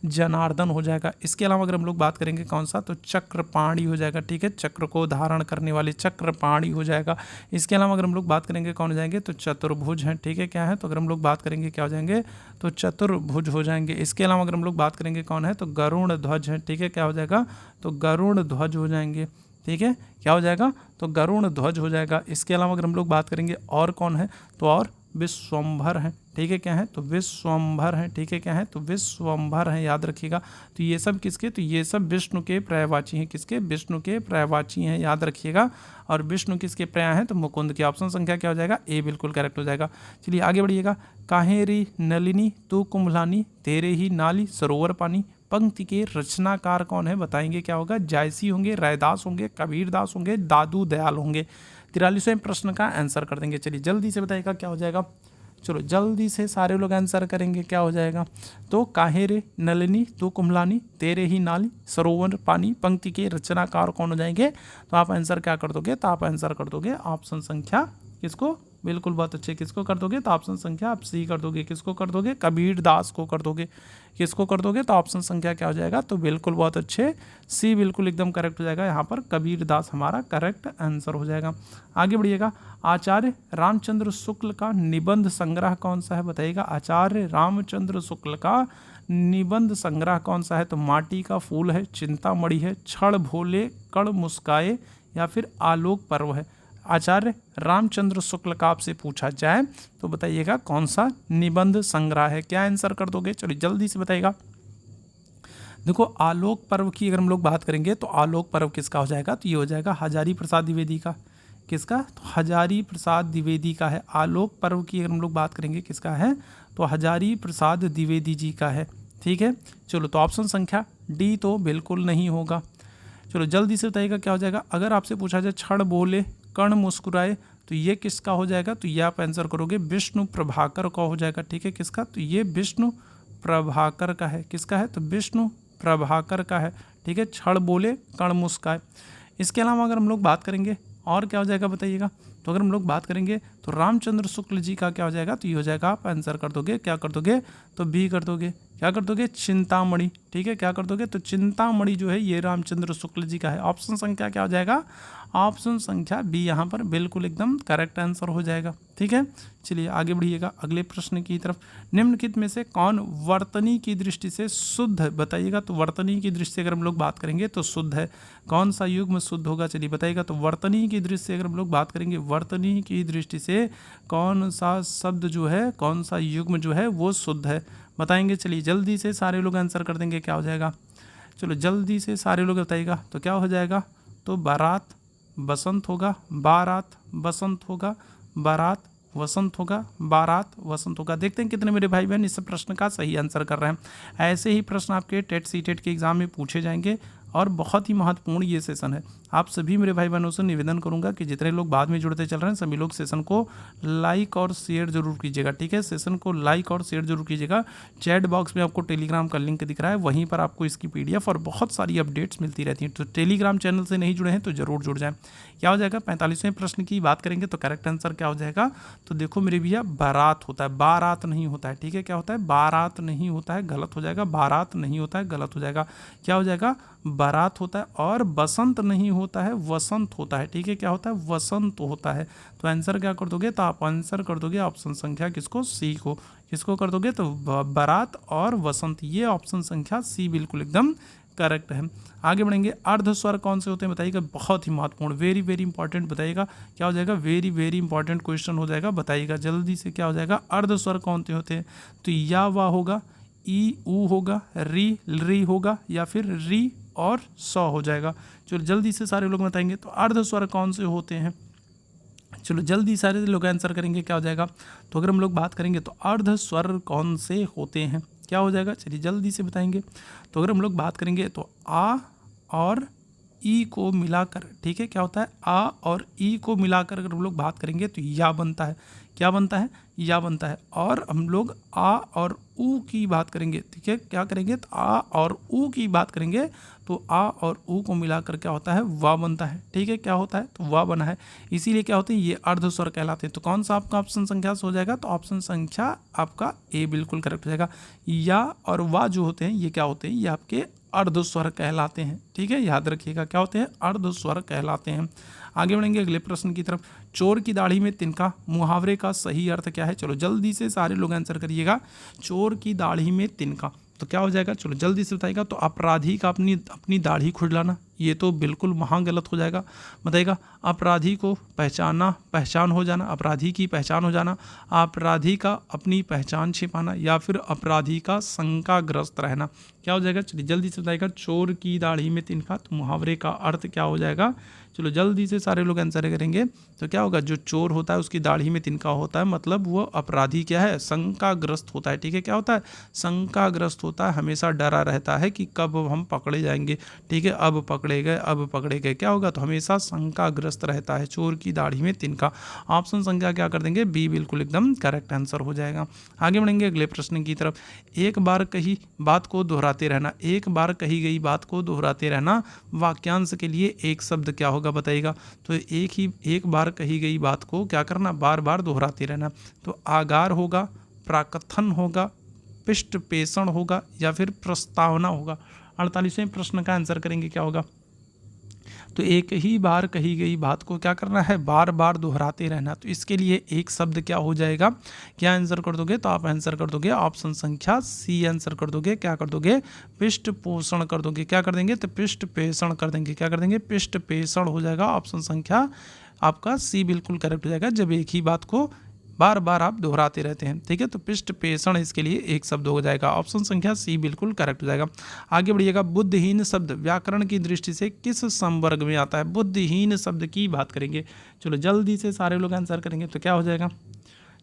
जनार्दन हो जाएगा। इसके अलावा अगर हम लोग बात करेंगे कौन सा, तो चक्रपाणी हो जाएगा, ठीक है। चक्र को धारण करने वाले चक्रपाणी हो जाएगा। इसके अलावा अगर हम लोग बात करेंगे कौन हो जाएंगे? तो चतुर्भुज हैं, ठीक है। क्या है? तो अगर हम लोग बात करेंगे क्या हो जाएंगे? तो चतुर्भुज हो जाएंगे। इसके अलावा अगर हम लोग बात करेंगे कौन है? तो गरुण ध्वज है, ठीक है। क्या हो जाएगा? तो गरुण ध्वज हो जाएंगे, ठीक है। क्या हो जाएगा? तो गरुण ध्वज हो जाएगा। इसके अलावा अगर हम लोग बात करेंगे और कौन है, तो और विश्वम्भर हैं, ठीक है। क्या है? तो विश्वम्भर हैं, ठीक है। क्या है? तो विश्वम्भर हैं, याद रखिएगा। तो ये सब किसके? तो ये सब विष्णु के पर्यायवाची हैं। किसके? विष्णु के पर्यायवाची हैं, याद रखिएगा। और विष्णु किसके पर्याय हैं? तो मुकुंद के। ऑप्शन संख्या क्या हो जाएगा? ए बिल्कुल करेक्ट हो जाएगा। चलिए आगे बढ़िएगा। काहे रे नलिनी तू कुंभलानी, तेरे ही नाली सरोवर पानी। पंक्ति के रचनाकार कौन है बताएंगे? क्या होगा? जायसी होंगे, रैदास होंगे, कबीरदास होंगे, दादू दयाल होंगे। 43वें प्रश्न का आंसर कर देंगे। चलिए जल्दी से बताइएगा क्या हो जाएगा? चलो जल्दी से सारे लोग आंसर करेंगे, क्या हो जाएगा? तो काहे रे नलिनी तू कुंभलानी, तेरे ही नाली सरोवर पानी। पंक्ति के रचनाकार कौन हो जाएंगे? तो आप आंसर क्या कर दोगे? तो आप आंसर कर दोगे ऑप्शन संख्या किसको? बिल्कुल बहुत अच्छे। किसको कर दोगे? तो ऑप्शन संख्या आप सी कर दोगे। किसको कर दोगे? कबीर दास को कर दोगे। किसको कर दोगे? तो ऑप्शन संख्या क्या हो जाएगा? तो बिल्कुल बहुत अच्छे, सी बिल्कुल एकदम करेक्ट हो जाएगा। यहाँ पर कबीर दास हमारा करेक्ट आंसर हो जाएगा। आगे बढ़िएगा। आचार्य रामचंद्र शुक्ल का निबंध संग्रह कौन सा है बताइएगा? आचार्य रामचंद्र शुक्ल का निबंध संग्रह कौन सा है? तो माटी का फूल है, चिंतामणि है, क्षण भोले, कण मुस्काए या फिर आलोक पर्व है। आचार्य रामचंद्र शुक्ल का आपसे पूछा जाए तो बताइएगा कौन सा निबंध संग्रह है? क्या आंसर कर दोगे? चलिए जल्दी से बताइएगा। देखो आलोक पर्व की अगर हम लोग बात करेंगे तो आलोक पर्व किसका हो जाएगा? तो ये हो जाएगा हजारी प्रसाद द्विवेदी का। किसका? तो हजारी प्रसाद द्विवेदी का है। आलोक पर्व की अगर हम लोग बात करेंगे किसका है? तो हजारी प्रसाद द्विवेदी जी का है, ठीक है। चलो तो ऑप्शन संख्या डी तो बिल्कुल नहीं होगा। चलो जल्दी से बताइएगा क्या हो जाएगा? अगर आपसे पूछा जाए क्षण बोले कर्ण मुस्कुराए तो ये किसका हो जाएगा? तो ये आप आंसर करोगे विष्णु प्रभाकर का हो जाएगा, ठीक है। किसका? तो ये विष्णु प्रभाकर का है। किसका है? तो विष्णु प्रभाकर का है, ठीक है। क्षण बोले कर्ण मुस्काए। इसके अलावा अगर हम लोग बात करेंगे और क्या हो जाएगा बताइएगा? तो अगर हम लोग बात करेंगे तो रामचंद्र शुक्ल जी का क्या हो जाएगा? तो ये हो जाएगा, आप आंसर कर दोगे। क्या कर दोगे? तो बी कर दोगे। क्या कर दोगे? चिंतामणि, ठीक है। क्या कर दोगे? तो चिंतामणि जो है ये रामचंद्र शुक्ल जी का है। ऑप्शन संख्या क्या हो जाएगा? ऑप्शन संख्या बी यहाँ पर बिल्कुल एकदम करेक्ट आंसर हो जाएगा, ठीक है। चलिए आगे बढ़िएगा अगले प्रश्न की तरफ। निम्नलिखित में से कौन वर्तनी की दृष्टि से शुद्ध है बताइएगा? तो वर्तनी की दृष्टि से अगर हम लोग बात करेंगे तो शुद्ध है। कौन सा युग्म शुद्ध होगा? चलिए बताइएगा। तो वर्तनी की दृष्टि से अगर हम लोग बात करेंगे, वर्तनी की दृष्टि से कौन सा शब्द जो है, कौन सा युग्म जो है वो शुद्ध है बताएंगे। चलिए जल्दी से सारे लोग आंसर कर देंगे, क्या हो जाएगा? चलो जल्दी से सारे लोग बताइएगा। तो क्या हो जाएगा? तो बारात, बसंत होगा, बारात वसंत होगा, बारात वसंत होगा, बारात वसंत होगा। देखते हैं कितने मेरे भाई बहन इस प्रश्न का सही आंसर कर रहे हैं। ऐसे ही प्रश्न आपके टेट सीटेट के एग्जाम में पूछे जाएंगे और बहुत ही महत्वपूर्ण ये सेशन है। आप सभी मेरे भाई बहनों से निवेदन करूंगा कि जितने लोग बाद में जुड़ते चल रहे हैं सभी लोग सेशन को लाइक और शेयर जरूर कीजिएगा, ठीक है। सेशन को लाइक और शेयर जरूर कीजिएगा। चैट बॉक्स में आपको टेलीग्राम का लिंक दिख रहा है, वहीं पर आपको इसकी PDF और बहुत सारी अपडेट्स मिलती रहती हैं। तो टेलीग्राम चैनल से नहीं जुड़े हैं तो जरूर जुड़ जाएं। क्या हो जाएगा, 45वें प्रश्न की बात करेंगे तो करेक्ट आंसर क्या हो जाएगा, तो देखो मेरे भैया बारात होता है, बारात नहीं होता है, ठीक है। क्या होता है, बारात नहीं होता है, गलत हो जाएगा। बारात नहीं होता है, गलत हो जाएगा। क्या हो जाएगा, बारात होता है। और बसंत नहीं होता है, वसंत होता है, ठीक है। क्या होता है, वसंत होता है। तो आंसर क्या कर दोगे, तो आप आंसर कर दोगे ऑप्शन संख्या किसको, सी को। किसको कर दोगे, तो बारात और वसंत, ये ऑप्शन संख्या सी बिल्कुल एकदम करेक्ट है। आगे बढ़ेंगे, अर्ध स्वर कौन से होते हैं बताइएगा, बहुत ही महत्वपूर्ण, वेरी वेरी इंपॉर्टेंट बताइएगा। क्या हो जाएगा, वेरी वेरी इंपॉर्टेंट क्वेश्चन हो जाएगा, बताइएगा जल्दी से। क्या हो जाएगा, अर्ध स्वर कौन से होते हैं, तो या वा होगा, ई ऊ होगा, री होगा, या फिर री और सौ हो जाएगा। चलो जल्दी से सारे लोग बताएंगे तो अर्ध स्वर कौन से होते हैं। चलो जल्दी सारे लोग आंसर करेंगे, क्या हो जाएगा। तो अगर हम लोग बात करेंगे तो अर्ध स्वर कौन से होते हैं, क्या हो जाएगा, चलिए जल्दी से बताएंगे। तो अगर हम लोग बात करेंगे तो आ और ई को मिलाकर, ठीक है। क्या होता है, आ और ई को मिलाकर अगर हम लोग बात करेंगे तो या बनता है। क्या बनता है, या बनता है। और हम लोग आ और ऊ की बात करेंगे, ठीक है। क्या करेंगे, तो आ और ऊ की बात करेंगे तो आ और ऊ को मिलाकर क्या होता है, वा बनता है, ठीक है। क्या होता है, तो वा बना है। इसीलिए क्या होते हैं, ये अर्ध स्वर कहलाते हैं। तो कौन सा आपका ऑप्शन संख्या से हो जाएगा, तो ऑप्शन संख्या आपका ए बिल्कुल करेक्ट हो जाएगा। या और वा जो होते हैं ये क्या होते हैं, ये आपके अर्ध स्वर कहलाते हैं, ठीक है। याद रखिएगा, क्या होते हैं, अर्ध स्वर कहलाते हैं। आगे बढ़ेंगे अगले प्रश्न की तरफ। चोर की दाढ़ी में तिनका मुहावरे का सही अर्थ क्या है, चलो जल्दी से सारे लोग आंसर करिएगा। चोर की दाढ़ी में तिनका, तो क्या हो जाएगा, चलो जल्दी से बताइएगा। तो अपराधी का अपनी दाढ़ी खुजलाना, ये तो बिल्कुल महा गलत हो जाएगा। बताइएगा, अपराधी को पहचान हो जाना, अपराधी की पहचान हो जाना, अपराधी का अपनी पहचान छिपाना, या फिर अपराधी का शंकाग्रस्त रहना। क्या हो जाएगा, चलिए जल्दी से बताइएगा। चोर की दाढ़ी में तिनका, तो मुहावरे का अर्थ क्या हो जाएगा, चलो जल्दी से सारे लोग आंसर करेंगे। तो क्या होगा, जो चोर होता है उसकी दाढ़ी में तिनका होता है, मतलब वो अपराधी क्या है, शंकाग्रस्त होता है, ठीक है। क्या होता है, शंकाग्रस्त होता है, हमेशा डरा रहता है कि कब हम पकड़े जाएंगे, ठीक है। अब पकड़े गए, क्या होगा, तो हमेशा शंकाग्रस्त रहता है। चोर की दाढ़ी में तिनका, ऑप्शन संख्या क्या कर देंगे, बी बिल्कुल एकदम करेक्ट आंसर हो जाएगा। आगे बढ़ेंगे अगले प्रश्न की तरफ। एक बार कही बात को दोहराते रहना, एक बार कही गई बात को दोहराते रहना, वाक्यांश के लिए एक शब्द क्या होगा बताइएगा। तो एक बार कही गई बात को क्या करना, बार बार दोहराते रहना। तो आगार होगा, प्राकथन होगा, पृष्ठ पेषण होगा, या फिर प्रस्तावना होगा। 48वें प्रश्न का आंसर करेंगे, क्या होगा। तो एक ही बार कही गई बात को क्या करना है, बार बार दोहराते रहना। तो इसके लिए एक शब्द क्या हो जाएगा, क्या आंसर कर दोगे, तो आप आंसर कर दोगे ऑप्शन संख्या सी आंसर कर दोगे। क्या कर दोगे, पृष्ठ पोषण कर दोगे। क्या कर देंगे, तो पृष्ठ पेषण कर देंगे। क्या कर देंगे, पृष्ठ पेषण हो जाएगा। ऑप्शन संख्या आपका सी बिल्कुल करेक्ट हो जाएगा, जब एक ही बात को बार बार आप दोहराते रहते हैं, ठीक है। तो पृष्ठ पेषण इसके लिए एक शब्द हो जाएगा। ऑप्शन संख्या सी बिल्कुल करेक्ट हो जाएगा। आगे बढ़िएगा। बुद्धिहीन शब्द व्याकरण की दृष्टि से किस संवर्ग में आता है, बुद्धिहीन शब्द की बात करेंगे। चलो जल्दी से सारे लोग आंसर करेंगे, तो क्या हो जाएगा,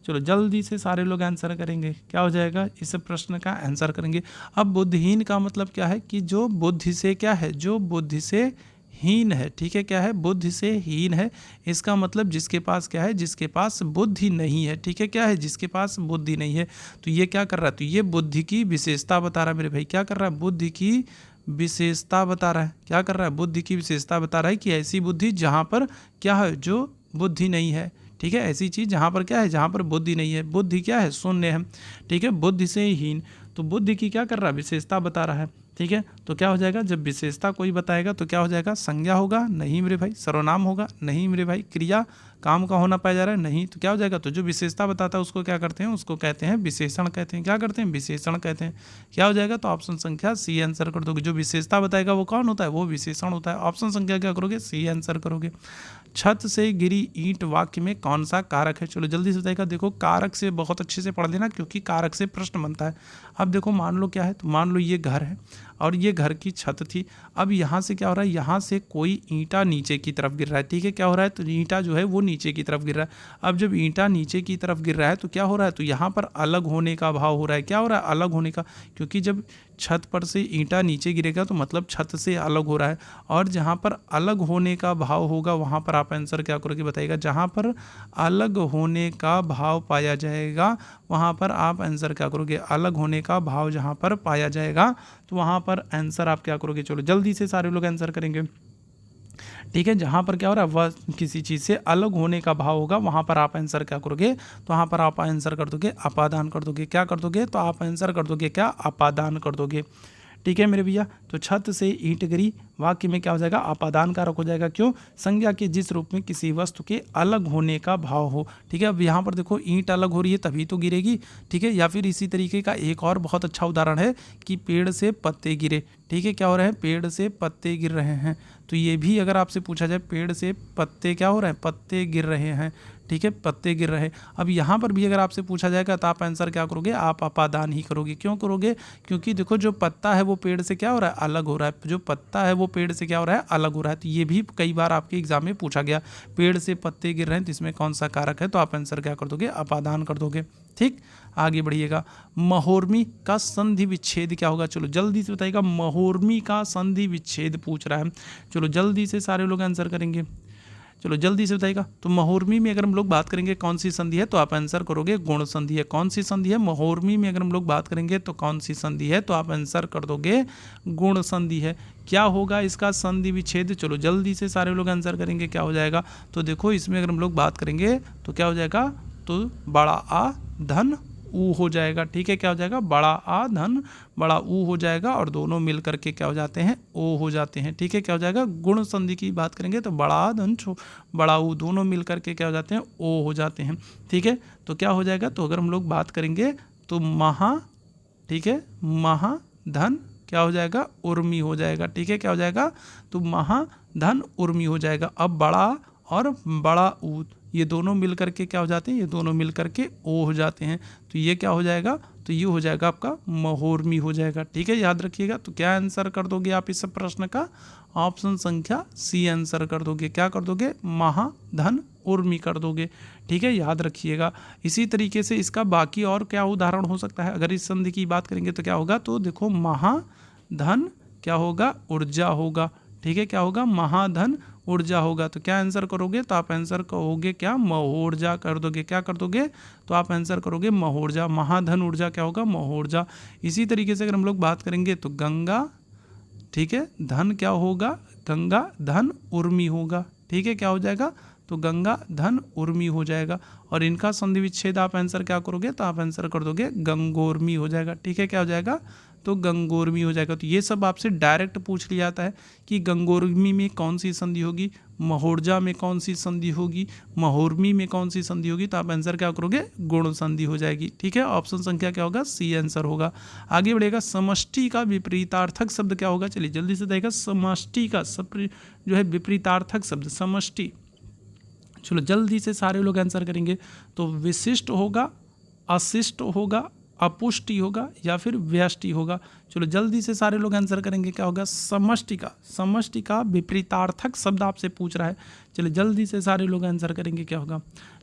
चलो जल्दी से सारे लोग आंसर करेंगे, क्या हो जाएगा, इस प्रश्न का आंसर करेंगे। अब बुद्धिहीन का मतलब क्या है, कि जो बुद्धि से क्या है, जो बुद्धि से हीन है, ठीक है। क्या है, बुद्धि से हीन है। इसका मतलब जिसके पास क्या है, जिसके पास बुद्धि नहीं है, ठीक है। क्या है, जिसके पास बुद्धि नहीं है। तो ये क्या कर रहा है, तो ये बुद्धि की विशेषता बता रहा है मेरे भाई। क्या कर रहा है, बुद्धि की विशेषता बता रहा है। क्या कर रहा है, बुद्धि की विशेषता बता रहा है कि ऐसी बुद्धि जहाँ पर क्या है, जो बुद्धि नहीं है, ठीक है। ऐसी चीज़ जहाँ पर क्या है, जहाँ पर बुद्धि नहीं है, बुद्धि क्या है, शून्य है, ठीक है। बुद्धि से हीन, तो बुद्धि की क्या कर रहा है, विशेषता बता रहा है, ठीक है। तो क्या हो जाएगा, जब विशेषता कोई बताएगा तो क्या हो जाएगा, संज्ञा होगा, नहीं मेरे भाई। सर्वनाम होगा, नहीं मेरे भाई। क्रिया काम का होना पाया जा रहा है, नहीं। तो क्या हो जाएगा, तो जो विशेषता बताता है उसको क्या करते हैं, उसको कहते हैं विशेषण कहते हैं। क्या करते हैं, विशेषण कहते हैं। क्या हो जाएगा, तो ऑप्शन संख्या सी आंसर कर दोगे। जो विशेषता बताएगा वो कौन होता है, वो विशेषण होता है। ऑप्शन संख्या क्या करोगे, सी आंसर करोगे। छत से गिरी ईंट वाक्य में कौन सा कारक है। चलो जल्दी से बताइएगा। देखो कारक से बहुत अच्छे से पढ़ लेना, क्योंकि कारक से प्रश्न बनता है। अब देखो मान लो क्या है, तो मान लो ये घर है और ये घर की छत थी। अब यहाँ से क्या हो रहा है, यहाँ से कोई ईंटा नीचे की तरफ गिर रहा है। ठीक है, क्या हो रहा है, तो ईंटा जो है वो नीचे की तरफ गिर रहा है। अब जब ईंटा नीचे की तरफ गिर रहा है तो क्या हो रहा है, तो यहाँ पर अलग होने का भाव हो रहा है। क्या हो रहा है, अलग होने का, क्योंकि जब छत पर से ईंटा नीचे गिरेगा तो मतलब छत से अलग हो रहा है। और जहाँ पर अलग होने का भाव होगा वहाँ पर आप आंसर क्या करोगे बताइएगा। जहाँ पर अलग होने का भाव पाया जाएगा वहाँ पर आप आंसर क्या करोगे, अलग होने का भाव जहाँ पर पाया जाएगा तो वहाँ पर आंसर आप क्या करोगे। चलो जल्दी से सारे लोग आंसर करेंगे। ठीक है, जहाँ पर क्या हो रहा है, वह किसी चीज़ से अलग होने का भाव होगा वहाँ पर आप आंसर क्या करोगे, तो वहाँ पर आप आंसर कर दोगे अपादान कर दोगे। क्या कर दोगे, तो आप आंसर कर दोगे क्या, अपादान कर दोगे। ठीक है मेरे भैया, तो छत से ईंट गिरी वाक्य में क्या हो जाएगा, अपादान कारक हो जाएगा। क्यों, संज्ञा के जिस रूप में किसी वस्तु के अलग होने का भाव हो। ठीक है, अब यहाँ पर देखो ईंट अलग हो रही है तभी तो गिरेगी। ठीक है, या फिर इसी तरीके का एक और बहुत अच्छा उदाहरण है कि पेड़ से पत्ते गिरे। ठीक है, क्या हो रहा है, पेड़ से पत्ते गिर रहे हैं। तो ये भी अगर आपसे पूछा जाए पेड़ से पत्ते क्या हो रहे हैं, पत्ते गिर रहे हैं। ठीक है, पत्ते गिर रहे। अब यहाँ पर भी अगर आपसे पूछा जाएगा तो आप आंसर क्या करोगे, आप अपादान ही करोगे। क्यों करोगे, क्योंकि देखो जो पत्ता है वो पेड़ से क्या हो रहा है, अलग हो रहा है। जो पत्ता है वो पेड़ से क्या हो रहा है, अलग हो रहा है। तो ये भी कई बार आपके एग्जाम में पूछा गया, पेड़ से पत्ते गिर रहे हैं तो इसमें कौन सा कारक है, तो आप आंसर क्या कर दोगे, अपादान कर दोगे। ठीक, आगे बढ़िएगा। महोर्मी का संधि विच्छेद क्या होगा। चलो जल्दी से बताइएगा, महोर्मी का संधि विच्छेद पूछ रहा है। चलो जल्दी से सारे लोग आंसर करेंगे। चलो जल्दी से बताइएगा। तो महोर्मी में अगर हम लोग बात करेंगे कौन सी संधि है, तो आप आंसर करोगे गुण संधि है। कौन सी संधि है, महोर्मी में अगर हम लोग बात करेंगे तो कौन सी संधि है, तो आप आंसर कर दोगे गुण संधि है। क्या होगा इसका संधि विच्छेद, चलो जल्दी से सारे लोग आंसर करेंगे। क्या हो जाएगा, तो देखो इसमें अगर हम लोग बात करेंगे तो क्या हो जाएगा, तो बड़ा आ धन ऊ हो जाएगा। ठीक है, क्या हो जाएगा, बड़ा आ धन बड़ा ऊ हो जाएगा और दोनों मिल करके क्या हो जाते हैं, ओ हो जाते हैं। ठीक है, क्या हो जाएगा, गुण संधि की बात करेंगे तो बड़ा आ धन बड़ा ऊ दोनों मिल करके क्या हो जाते हैं, ओ हो जाते हैं। ठीक है, तो क्या हो जाएगा, तो अगर हम लोग बात करेंगे तो महा, ठीक है, महाधन क्या हो जाएगा, उर्मी हो जाएगा। ठीक है, क्या हो जाएगा, तो महाधन उर्मी हो जाएगा। अब बड़ा और बड़ा ऊ ये दोनों मिल करके क्या हो जाते हैं, ये दोनों मिल करके ओ हो जाते हैं। तो ये क्या हो जाएगा, तो ये हो जाएगा आपका महोर्मी हो जाएगा। ठीक है, याद रखिएगा। तो क्या आंसर कर दोगे आप इस प्रश्न का, ऑप्शन संख्या सी आंसर कर दोगे। क्या कर दोगे, महाधन उर्मी कर दोगे। ठीक है, याद रखिएगा। इसी तरीके से इसका बाकी और क्या उदाहरण हो सकता है, अगर इस संधि की बात करेंगे तो क्या होगा, तो देखो महाधन क्या होगा, ऊर्जा होगा। ठीक है, क्या होगा, महाधन ऊर्जा होगा। तो क्या आंसर करोगे, तो आप आंसर कहोगे क्या, महोर्जा कर दोगे। क्या कर दोगे, तो आप आंसर करोगे महोर्जा। महाधन ऊर्जा क्या होगा, महोर्जा। इसी तरीके से अगर हम लोग बात करेंगे तो गंगा, ठीक है, धन क्या होगा, गंगा धन उर्मी होगा। ठीक है, क्या हो जाएगा, तो गंगा धन उर्मी हो जाएगा। और इनका संधि विच्छेद आप आंसर क्या करोगे, तो आप आंसर कर दोगे गंगोर्मी हो जाएगा। ठीक है, क्या हो जाएगा, तो गंगोर्मी हो जाएगा। तो ये सब आपसे डायरेक्ट पूछ लिया जाता है कि गंगोर्मी में कौन सी संधि होगी, महोर्जा में कौन सी संधि होगी, महोर्मी में कौन सी संधि होगी, तो आप आंसर क्या करोगे, गुण संधि हो जाएगी। ठीक है, ऑप्शन संख्या क्या होगा, सी आंसर होगा। आगे बढ़ेगा, समष्टि का विपरीतार्थक शब्द क्या होगा। चलिए जल्दी से देखिएगा, समष्टि का जो है विपरीतार्थक शब्द समष्टि। चलो जल्दी से सारे लोग आंसर करेंगे। तो विशिष्ट होगा, अशिष्ट होगा, अपुष्टि होगा या फिर व्यष्टि होगा। चलो जल्दी से सारे लोग आंसर करेंगे। क्या होगा, समष्टि का विपरीतार्थक शब्द आपसे पूछ रहा है। चलो जल्दी से सारे लोग आंसर करेंगे। क्या होगा,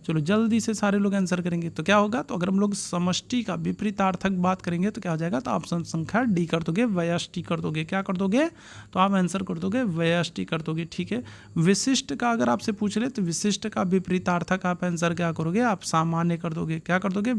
चलो जल्दी से सारे लोग आंसर करेंगे। तो क्या होगा, तो अगर हम लोग समष्टि का विपरीतार्थक बात करेंगे तो क्या हो जाएगा, तो ऑप्शन संख्या डी कर दोगे, व्यष्टि कर दोगे। क्या कर दोगे, तो आप आंसर कर दोगे व्यष्टि कर दोगे। ठीक है, विशिष्ट का अगर आपसे पूछ ले तो विशिष्ट का विपरीतार्थक आप आंसर क्या करोगे, आप सामान्य कर दोगे। क्या कर दोगे,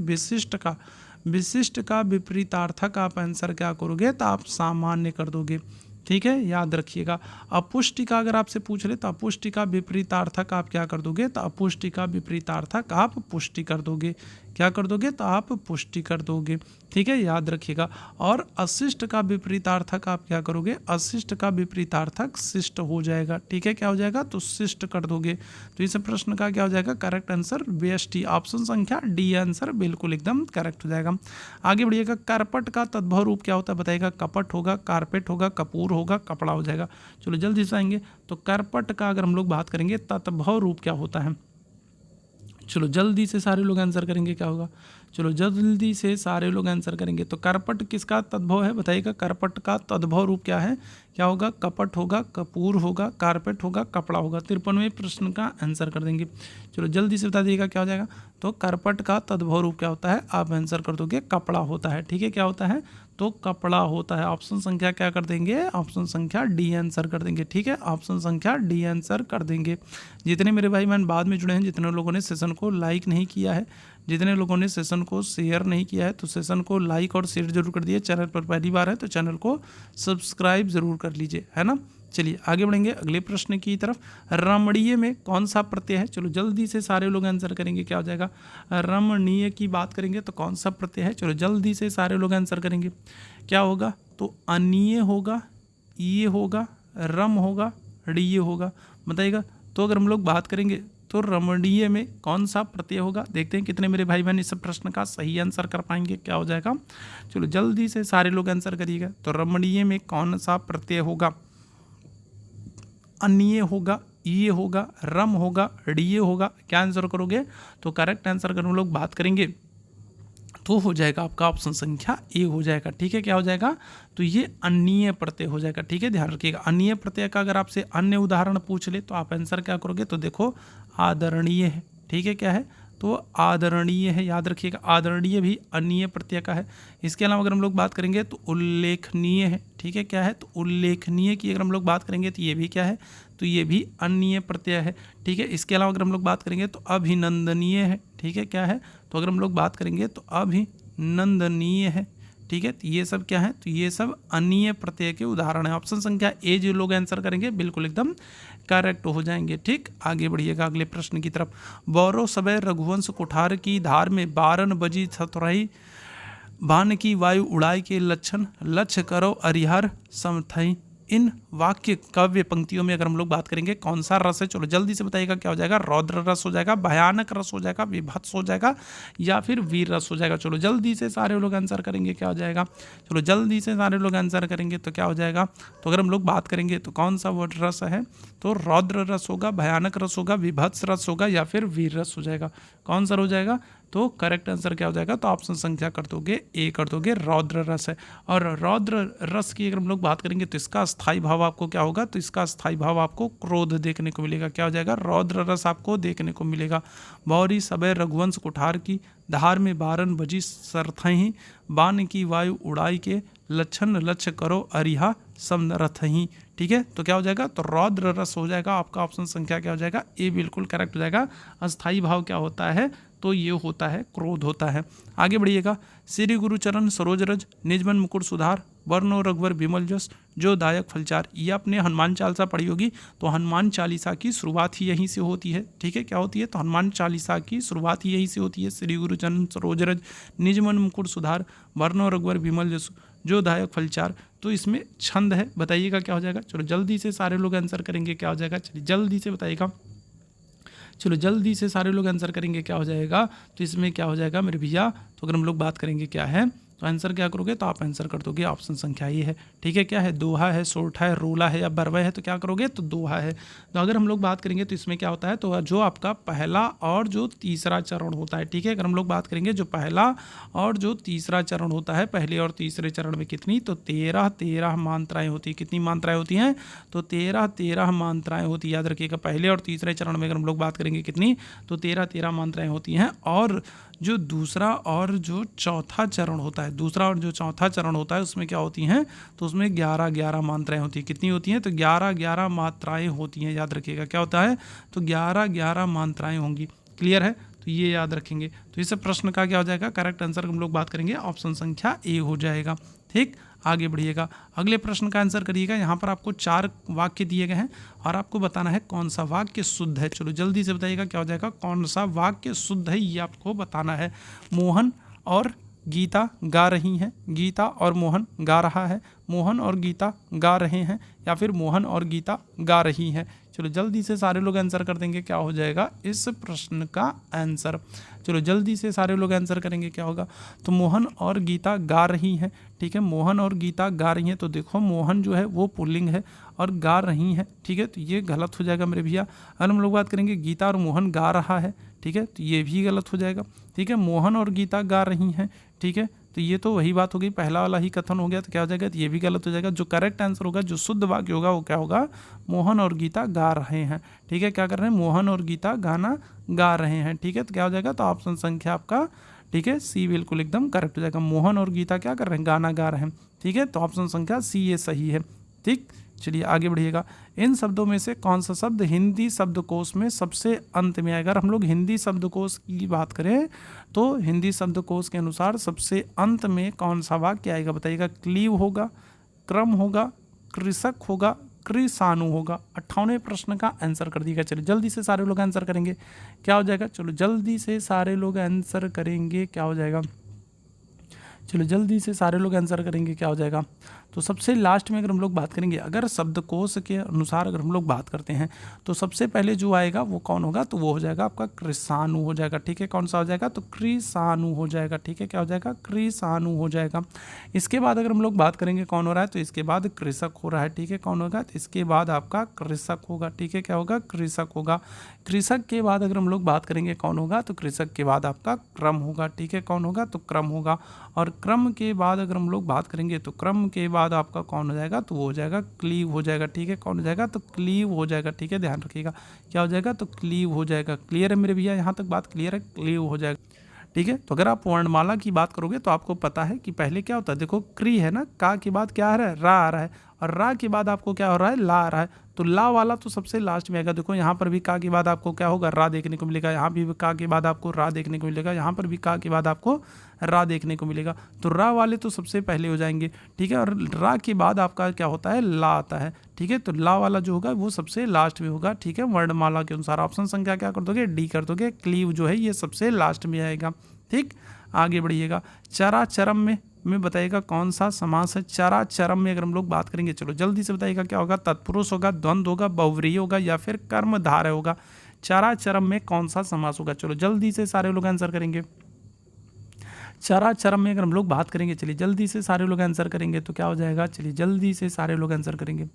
विशिष्ट का विपरीतार्थक आप आंसर क्या करोगे, तो आप सामान्य कर दोगे। ठीक है, याद रखिएगा। अपुष्टि का अगर आपसे पूछ ले तो अपुष्टि का विपरीतार्थक आप क्या कर दोगे, तो अपुष्टि का विपरीतार्थक आप पुष्टि कर दोगे। क्या कर दोगे, तो आप पुष्टि कर दोगे। ठीक है, याद रखिएगा। और अशिष्ट का विपरीतार्थक आप क्या करोगे, अशिष्ट का विपरीतार्थक शिष्ट हो जाएगा। ठीक है, क्या हो जाएगा, तो शिष्ट कर दोगे। तो इस प्रश्न का क्या हो जाएगा, करेक्ट आंसर व्यष्टि, ऑप्शन संख्या डी आंसर बिल्कुल एकदम करेक्ट हो जाएगा। आगे बढ़िएगा, करपट का तद्भव रूप क्या होता है बताइएगा, कपट होगा, कारपेट होगा, कपूर होगा, कपड़ा हो जाएगा। चलो जल्दी से आएंगे। तो करपट का अगर हम लोग बात करेंगे तद्भव रूप क्या होता है, चलो जल्दी से सारे लोग आंसर करेंगे, क्या होगा, चलो जल्दी से सारे लोग आंसर करेंगे। तो करपट किसका तद्भव है बताइएगा, करपट का तद्भव रूप क्या है, क्या होगा, कपट होगा, कपूर होगा, कारपेट होगा, कपड़ा होगा। 53वें प्रश्न का आंसर कर देंगे। चलो जल्दी से बता दीजिएगा क्या हो जाएगा। तो करपट का तद्भव रूप क्या होता है, आप आंसर कर दोगे कपड़ा होता है। ठीक है, क्या होता है, तो कपड़ा होता है। ऑप्शन संख्या क्या कर देंगे, ऑप्शन संख्या डी आंसर कर देंगे। ठीक है, ऑप्शन संख्या डी आंसर कर देंगे। जितने मेरे भाई बहन बाद में जुड़े हैं, जितने लोगों ने सेशन को लाइक नहीं किया है, जितने लोगों ने सेशन को शेयर नहीं किया है, तो सेशन को लाइक और शेयर जरूर कर दिए। चैनल पर पहली बार है तो चैनल को सब्सक्राइब जरूर कर लीजिए, है ना। चलिए आगे बढ़ेंगे अगले प्रश्न की तरफ। रमणीय में कौन सा प्रत्यय है, चलो जल्दी से सारे लोग आंसर करेंगे, क्या हो जाएगा, रमणीय की बात करेंगे तो कौन सा प्रत्यय है, चलो जल्दी से सारे लोग आंसर करेंगे, क्या होगा, तो अनीय होगा, ये होगा, रम होगा, ड़ीय होगा, बताइएगा। तो अगर हम लोग बात करेंगे तो रमणीय में कौन सा प्रत्यय होगा, देखते हैं कितने मेरे भाई बहन इस प्रश्न का सही आंसर कर पाएंगे, क्या हो जाएगा। चलो जल्दी से सारे लोग आंसर करिएगा। तो रमणीय में कौन सा प्रत्यय होगा, अनीय होगा, ये होगा, रम होगा, ड़ीय होगा, क्या आंसर करोगे। तो करेक्ट आंसर अगर हम लोग बात करेंगे तो हो जाएगा आपका ऑप्शन संख्या ए हो जाएगा। ठीक है, क्या हो जाएगा, तो ये अनीय प्रत्यय हो जाएगा। ठीक है, ध्यान रखिएगा। अनीय प्रत्यय का अगर आपसे अन्य उदाहरण पूछ ले तो आप आंसर क्या करोगे, तो देखो आदरणीय है। ठीक है, क्या है, तो आदरणीय है, याद रखिएगा। आदरणीय भी अनीय प्रत्यय का है। इसके अलावा अगर हम लोग बात करेंगे तो उल्लेखनीय है। ठीक है, क्या है, तो उल्लेखनीय की अगर हम लोग बात करेंगे तो ये भी क्या है, तो ये भी अनीय प्रत्यय है। ठीक है, इसके अलावा अगर हम लोग बात करेंगे तो अभिनंदनीय है। ठीक है, क्या है, तो अगर हम लोग बात करेंगे तो अभिनंदनीय है। ठीक है, तो ये सब क्या है, तो ये सब अनीय प्रत्यय के उदाहरण है। ऑप्शन संख्या ए जो लोग आंसर करेंगे बिल्कुल एकदम करेक्ट हो जाएंगे। ठीक, आगे बढ़िएगा अगले प्रश्न की तरफ। बौरो सबे रघुवंश कुठार की धार में बारन बजी थतुरई बाण की वायु उड़ाई के लक्षण लक्ष्य करो अरिहर समथई। इन वाक्य काव्य पंक्तियों में अगर हम लोग बात करेंगे कौन सा रस है, चलो जल्दी से बताइएगा, क्या हो जाएगा, रौद्र रस हो जाएगा, भयानक रस हो जाएगा, विभत्स हो जाएगा, या फिर वीर रस हो जाएगा। चलो जल्दी से सारे लोग आंसर करेंगे, क्या हो जाएगा, चलो जल्दी से सारे लोग आंसर करेंगे तो क्या हो जाएगा। तो अगर हम लोग बात करेंगे तो कौन सा वर्ड रस है, तो रौद्र रस होगा, भयानक रस होगा, विभत्स रस होगा, या फिर वीर रस हो जाएगा। कौन सा हो जाएगा, तो करेक्ट आंसर क्या हो जाएगा, तो ऑप्शन संख्या कर दोगे ए कर दोगे, रौद्र रस है। और रौद्र रस की अगर हम लोग बात करेंगे तो इसका स्थायी भाव आपको क्या होगा, तो इसका स्थायी भाव आपको क्रोध देखने को मिलेगा। क्या हो जाएगा, रौद्र रस आपको देखने को मिलेगा। बौरी सबे रघुवंश कुठार की धार में बारन बजी सरथही बाण की वायु उड़ाई के लक्षण लक्ष्य करो अरिहा समरथही। ठीक है, तो क्या हो जाएगा, तो रौद्र रस हो जाएगा। आपका ऑप्शन संख्या क्या हो जाएगा, ए बिल्कुल करेक्ट हो जाएगा। अस्थायी भाव क्या होता है, तो ये होता है क्रोध होता है। आगे बढ़िएगा। श्री गुरुचरण सरोजरज निजमन मुकुट सुधार वर्णो रघुवर विमल जस जो दायक फलचार। ये आपने हनुमान चालीसा पढ़ी होगी, तो हनुमान चालीसा की शुरुआत ही यहीं से होती है। ठीक है, क्या होती है, तो हनुमान चालीसा की शुरुआत ही यहीं से होती है। श्री गुरुचरण सरोजरज निजमन मुकुट सुधार वर्णो रघुवर विमल जस जो दायक फलचार। तो इसमें छंद है, बताइएगा क्या हो जाएगा। चलो जल्दी से सारे लोग आंसर करेंगे, क्या हो जाएगा, चलिए जल्दी से बताइएगा। चलो जल्दी से सारे लोग आंसर करेंगे, क्या हो जाएगा, तो इसमें क्या हो जाएगा मेरे भैया। तो अगर हम लोग बात करेंगे क्या है, तो आंसर क्या करोगे, तो आप आंसर कर दोगे ऑप्शन संख्या ये है। ठीक है, क्या है, दोहा है, सोठा है, रोला है, या बरवा है, तो क्या करोगे, तो दोहा है। तो अगर हम लोग बात करेंगे तो इसमें क्या होता है, तो जो आपका पहला और जो तीसरा चरण होता है। ठीक है, अगर हम लोग बात करेंगे जो पहला और जो तीसरा चरण होता है, पहले और तीसरे चरण में कितनी, तो 13 मात्राएं होती है। कितनी मात्राएं होती हैं, तो 13 मात्राएं होती है। याद रखिएगा, पहले और तीसरे चरण में अगर हम लोग बात करेंगे कितनी, तो 13 मात्राएं होती हैं। और जो दूसरा और जो चौथा चरण होता है, दूसरा और जो चौथा चरण होता है उसमें क्या होती हैं, तो उसमें 11 मात्राएं होती हैं। कितनी होती हैं, तो 11 मात्राएं होती हैं। याद रखिएगा क्या होता है, तो 11 मात्राएं होंगी। क्लियर है, तो ये याद रखेंगे। तो इस प्रश्न का क्या हो जाएगा, करेक्ट आंसर हम लोग बात करेंगे ऑप्शन संख्या ए हो जाएगा। ठीक, आगे बढ़िएगा, अगले प्रश्न का आंसर करिएगा। यहाँ पर आपको 4 वाक्य दिए गए हैं और आपको बताना है कौन सा वाक्य शुद्ध है। चलो जल्दी से बताइएगा क्या हो जाएगा, कौन सा वाक्य शुद्ध है ये आपको बताना है। मोहन और गीता गा रही हैं, गीता और मोहन गा रहा है, मोहन और गीता गा रहे हैं, या फिर मोहन और गीता गा रही हैं। चलो जल्दी से सारे लोग आंसर कर देंगे, क्या हो जाएगा इस प्रश्न का आंसर। चलो जल्दी से सारे लोग आंसर करेंगे, क्या होगा, तो मोहन और गीता गा रही हैं। ठीक है, मोहन और गीता गा रही हैं, तो देखो मोहन जो है वो पुल्लिंग है और गा रही हैं। ठीक है, तो ये गलत हो जाएगा मेरे भैया। अगर हम लोग बात करेंगे गीता और मोहन गा रहा है, ठीक है, तो ये भी गलत हो जाएगा। ठीक है, मोहन और गीता गा रही हैं, ठीक है, तो ये तो वही बात हो गई, पहला वाला ही कथन हो गया, तो क्या हो जाएगा, तो ये भी गलत हो जाएगा। जो करेक्ट आंसर होगा, जो शुद्ध वाक्य होगा वो क्या होगा, मोहन और गीता गा रहे हैं। ठीक है, क्या कर रहे हैं, मोहन और गीता गाना गा रहे हैं। ठीक है, तो क्या हो जाएगा, तो ऑप्शन संख्या आपका, ठीक है, सी बिल्कुल एकदम करेक्ट हो जाएगा। मोहन और गीता क्या कर रहे हैं, गाना गा रहे हैं। ठीक है, तो ऑप्शन संख्या सी ये सही है। ठीक, चलिए आगे बढ़िएगा। इन शब्दों में से कौन सा शब्द हिंदी शब्दकोश में सबसे अंत में आएगा। अगर हम लोग हिंदी शब्दकोश की बात करें तो हिंदी शब्दकोश के अनुसार सबसे अंत में कौन सा वाक्य आएगा, बताइएगा। क्लीव होगा, क्रम होगा, कृषक होगा, कृषाणु होगा। 58वें प्रश्न का आंसर कर दिएगा। चलिए जल्दी से सारे लोग आंसर करेंगे, क्या हो जाएगा, चलो जल्दी से सारे लोग आंसर करेंगे, क्या हो जाएगा, चलो जल्दी से सारे लोग आंसर करेंगे, क्या हो जाएगा। तो सबसे लास्ट में अगर हम लोग बात करेंगे, अगर शब्दकोश के अनुसार अगर हम लोग बात करते हैं तो सबसे पहले जो आएगा वो कौन होगा, तो वो हो जाएगा आपका कृषाणु हो जाएगा। ठीक है, कौन सा हो जाएगा, तो कृषाणु हो जाएगा। ठीक है, क्या हो जाएगा, कृषाणु हो जाएगा। इसके बाद अगर हम लोग बात करेंगे कौन हो रहा है, तो इसके बाद कृषक हो रहा है। ठीक है, कौन होगा, तो इसके बाद आपका कृषक होगा। ठीक है, क्या होगा, कृषक होगा। कृषक के बाद अगर हम लोग बात करेंगे कौन होगा, तो कृषक के बाद आपका क्रम होगा। ठीक है, कौन होगा, तो क्रम होगा। और क्रम के बाद अगर हम लोग बात करेंगे तो क्रम के बाद आपका कौन हो जाएगा, तो वो हो जाएगा क्लीव हो जाएगा। ठीक है, कौन हो जाएगा, तो क्लीव हो जाएगा। ठीक है, ध्यान रखिएगा, क्या हो जाएगा, तो क्लीव हो जाएगा। क्लियर है मेरे भैया, यहाँ तक बात क्लियर है, क्लीव हो जाएगा। ठीक है, तो अगर आप वर्णमाला की बात करोगे तो आपको पता है कि पहले क्या होता है, देखो क्री है ना, का के बाद क्या आ रहा है, रा आ रहा है, और रा के बाद आपको क्या हो रहा है, ला आ रहा है। तो ला वाला तो सबसे लास्ट में आएगा। देखो यहाँ पर भी का के बाद आपको क्या होगा, रा देखने को मिलेगा, यहाँ भी का के बाद आपको रा देखने को मिलेगा, यहाँ पर भी का के बाद आपको रा देखने को मिलेगा। तो रा वाले तो सबसे पहले हो जाएंगे। ठीक है, और रा के बाद आपका क्या होता है, ला आता है। ठीक है, तो ला वाला जो होगा वो सबसे लास्ट में होगा। ठीक है, वर्णमाला के अनुसार ऑप्शन संख्या क्या कर दोगे, डी कर दोगे। क्लीव जो है ये सबसे लास्ट में आएगा। ठीक, आगे बढ़िएगा। चराचरम में बताइएगा कौन सा समास है। चराचरम में अगर हम लोग बात करेंगे, चलो जल्दी से बताइएगा क्या होगा, तत्पुरुष होगा, द्वंद्व होगा, बहुव्रीहि होगा, या फिर कर्मधारय होगा। चराचरम में कौन सा समास होगा, चलो जल्दी से सारे लोग आंसर करेंगे। चराचरम में अगर हम लोग बात करेंगे, चलिए जल्दी से सारे लोग आंसर करेंगे, तो क्या हो जाएगा, चलिए जल्दी से सारे लोग आंसर करेंगे।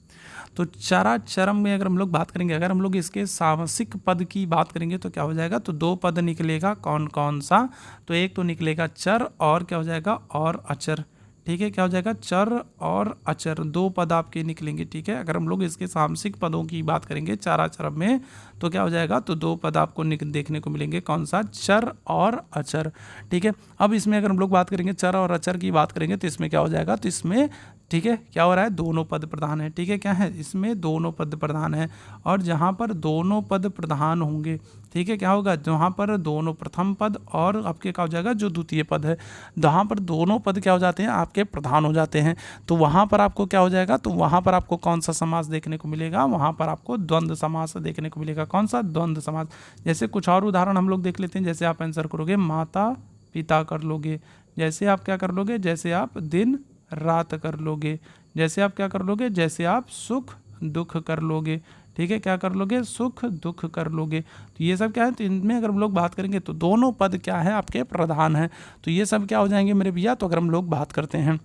तो चराचरम में अगर हम लोग बात करेंगे, अगर हम लोग इसके सामसिक पद की बात करेंगे तो क्या हो जाएगा, तो 2 पद निकलेगा। कौन कौन सा, तो एक तो निकलेगा चर और क्या हो जाएगा, और अचर। ठीक है, क्या हो जाएगा, चर और अचर, 2 पद आपके निकलेंगे। ठीक है, अगर हम लोग इसके सामसिक पदों की बात करेंगे चराचरम में तो क्या हो जाएगा, तो 2 पद आपको देखने को मिलेंगे। कौन सा, चर और अचर। ठीक है, अब इसमें अगर हम लोग बात करेंगे चर और अचर की बात करेंगे तो इसमें क्या हो जाएगा, तो इसमें ठीक है क्या हो रहा है, दोनों पद प्रधान है। ठीक है, क्या है, इसमें दोनों पद प्रधान है। और जहाँ पर दोनों पद प्रधान होंगे, ठीक है, क्या होगा, जहाँ पर दोनों प्रथम पद और आपके क्या हो जाएगा, जो द्वितीय पद है, जहाँ पर दोनों पद क्या हो जाते हैं, आपके प्रधान हो जाते हैं, तो वहाँ पर आपको क्या हो जाएगा, तो वहाँ पर आपको कौन सा समास देखने को मिलेगा, वहाँ पर आपको द्वंद्व समास देखने को मिलेगा। कौन सा, द्वंद्व समास। जैसे कुछ और उदाहरण हम लोग देख लेते हैं। जैसे आप आंसर करोगे माता पिता कर लोगे, जैसे आप क्या कर लोगे, जैसे आप दिन रात कर लोगे, जैसे आप क्या कर लोगे, जैसे आप सुख दुख कर लोगे। ठीक है, क्या कर लोगे, सुख दुख कर लोगे। तो ये सब क्या है, तो इनमें अगर हम लोग बात करेंगे तो दोनों पद क्या है, आपके प्रधान हैं। तो ये सब क्या हो जाएंगे मेरे भैया, तो अगर हम लोग बात करते हैं,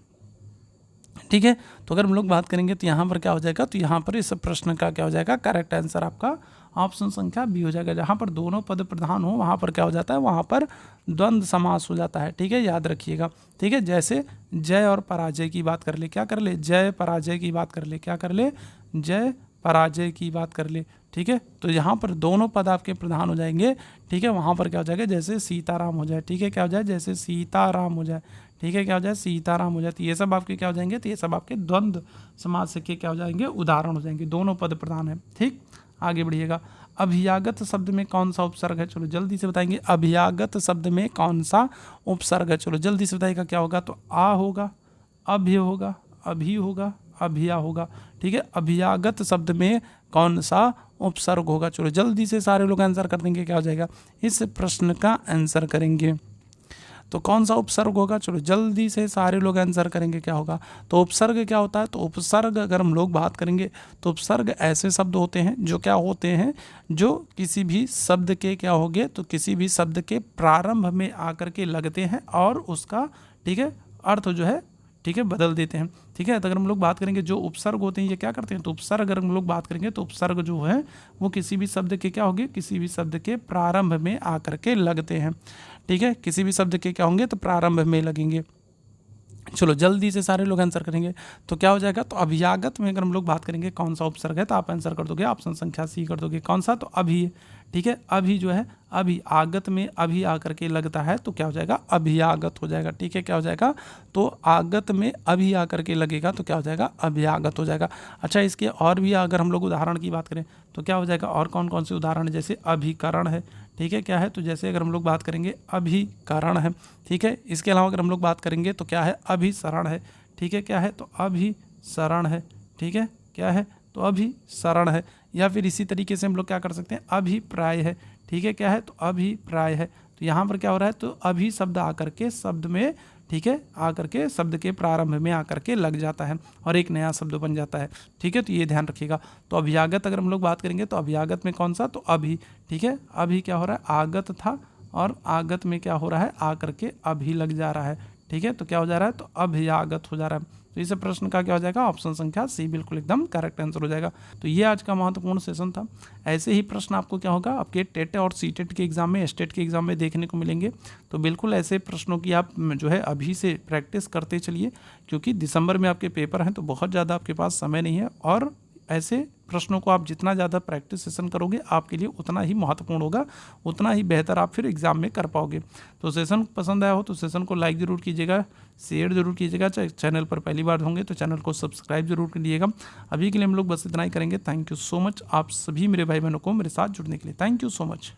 ठीक है, तो अगर हम लोग बात करेंगे तो यहाँ पर क्या हो जाएगा, तो यहाँ पर इस प्रश्न का क्या हो जाएगा, करेक्ट आंसर आपका ऑप्शन संख्या बी हो जाएगा। जहाँ पर दोनों पद प्रधान हो वहाँ पर क्या हो जाता है, वहाँ पर द्वंद्व समास हो जाता है। ठीक है, याद रखिएगा। ठीक है, जैसे जय और पराजय की बात कर ले, क्या कर ले, जय पराजय की बात कर ले, क्या कर ले, जय पराजय की बात कर ले। ठीक है, तो यहाँ पर दोनों पद आपके प्रधान हो जाएंगे। ठीक है, वहाँ पर क्या हो जाएगा, जैसे सीताराम हो जाए। ठीक है, क्या हो जाए, जैसे सीताराम हो जाए। ठीक है, क्या हो जाए, सीताराम हो जाए। तो ये सब आपके क्या हो जाएंगे, तो ये सब आपके द्वंद्व समास के क्या हो जाएंगे, उदाहरण हो जाएंगे। दोनों पद प्रधान है। ठीक, आगे बढ़िएगा। अभियागत शब्द में कौन सा उपसर्ग है, चलो जल्दी से बताएंगे। अभियागत शब्द में कौन सा उपसर्ग है, चलो जल्दी से बताइएगा क्या होगा, तो आ होगा, अभ्य होगा, अभी होगा, अभिया होगा। ठीक है, अभियागत शब्द में कौन सा उपसर्ग होगा? चलो जल्दी से सारे लोग आंसर कर देंगे, क्या हो जाएगा? इस प्रश्न का आंसर करेंगे तो कौन सा उपसर्ग होगा? चलो जल्दी से सारे लोग आंसर करेंगे, क्या होगा? तो उपसर्ग क्या होता है? तो उपसर्ग अगर हम लोग बात करेंगे तो उपसर्ग ऐसे शब्द होते हैं जो क्या होते हैं, जो किसी भी शब्द के क्या होंगे, तो किसी भी शब्द के प्रारंभ में आकर के लगते हैं और उसका ठीक है अर्थ जो है ठीक है बदल देते हैं। ठीक है, तो अगर हम लोग बात करेंगे जो उपसर्ग होते हैं ये क्या करते हैं, तो उपसर्ग अगर हम लोग बात करेंगे तो उपसर्ग जो है वो किसी भी शब्द के क्या होंगे, किसी भी शब्द के प्रारंभ में आकर के लगते हैं। ठीक है, किसी भी शब्द के क्या होंगे, तो प्रारंभ में लगेंगे। चलो जल्दी से सारे लोग आंसर करेंगे तो क्या हो जाएगा? तो अभियागत में अगर हम लोग बात करेंगे कौन सा उपसर्ग है, तो आप आंसर कर दोगे ऑप्शन संख्या सी कर दोगे। कौन सा? तो अभी है। ठीक है, अभी जो है अभी आगत में अभी आकर के लगता है तो क्या हो जाएगा? अभियागत हो जाएगा। ठीक है, क्या हो जाएगा? तो आगत में अभी आकर के लगेगा तो क्या हो जाएगा? अभियागत हो जाएगा। अच्छा, इसके और भी अगर हम लोग उदाहरण की बात करें तो क्या हो जाएगा? और कौन कौन से उदाहरण है? जैसे अभिकरण है। ठीक है, क्या है? तो जैसे अगर हम लोग बात करेंगे अभिकरण है। ठीक है, इसके अलावा अगर हम लोग बात करेंगे तो क्या है? अभिसरण है। ठीक है, क्या है? तो अभिसरण है। ठीक है, क्या है? तो अभिसरण है। या फिर इसी तरीके से हम लोग क्या कर सकते हैं? अभिप्राय है। ठीक है, क्या है? तो अभिप्राय है। तो यहाँ पर क्या हो रहा है? तो अभी शब्द आकर के शब्द में ठीक है आकर के शब्द के प्रारंभ में आकर के लग जाता है और एक नया शब्द बन जाता है। ठीक है, तो ये ध्यान रखिएगा। तो अभियागत अगर हम लोग बात करेंगे तो अभियागत में कौन सा? तो अभी। ठीक है, अभी क्या हो रहा है? आगत था और आगत में क्या हो रहा है? आकर के अभी लग जा रहा है। ठीक है, तो क्या हो जा रहा है? तो अभियागत हो जा रहा है। तो इस प्रश्न का क्या हो जाएगा? ऑप्शन संख्या सी बिल्कुल एकदम करेक्ट आंसर हो जाएगा। तो ये आज का महत्वपूर्ण सेशन था। ऐसे ही प्रश्न आपको क्या होगा आपके टेट और सीटेट के एग्जाम में, स्टेट के एग्जाम में देखने को मिलेंगे। तो बिल्कुल ऐसे प्रश्नों की आप जो है अभी से प्रैक्टिस करते चलिए, क्योंकि दिसंबर में आपके पेपर हैं तो बहुत ज़्यादा आपके पास समय नहीं है। और ऐसे प्रश्नों को आप जितना ज़्यादा प्रैक्टिस सेशन करोगे आपके लिए उतना ही महत्वपूर्ण होगा, उतना ही बेहतर आप फिर एग्ज़ाम में कर पाओगे। तो सेशन पसंद आया हो तो सेशन को लाइक ज़रूर कीजिएगा, शेयर जरूर कीजिएगा। चैनल पर पहली बार होंगे तो चैनल को सब्सक्राइब जरूर कीजिएगा। अभी के लिए हम लोग बस इतना ही करेंगे। थैंक यू सो मच आप सभी मेरे भाई बहनों को मेरे साथ जुड़ने के लिए। Thank you so much.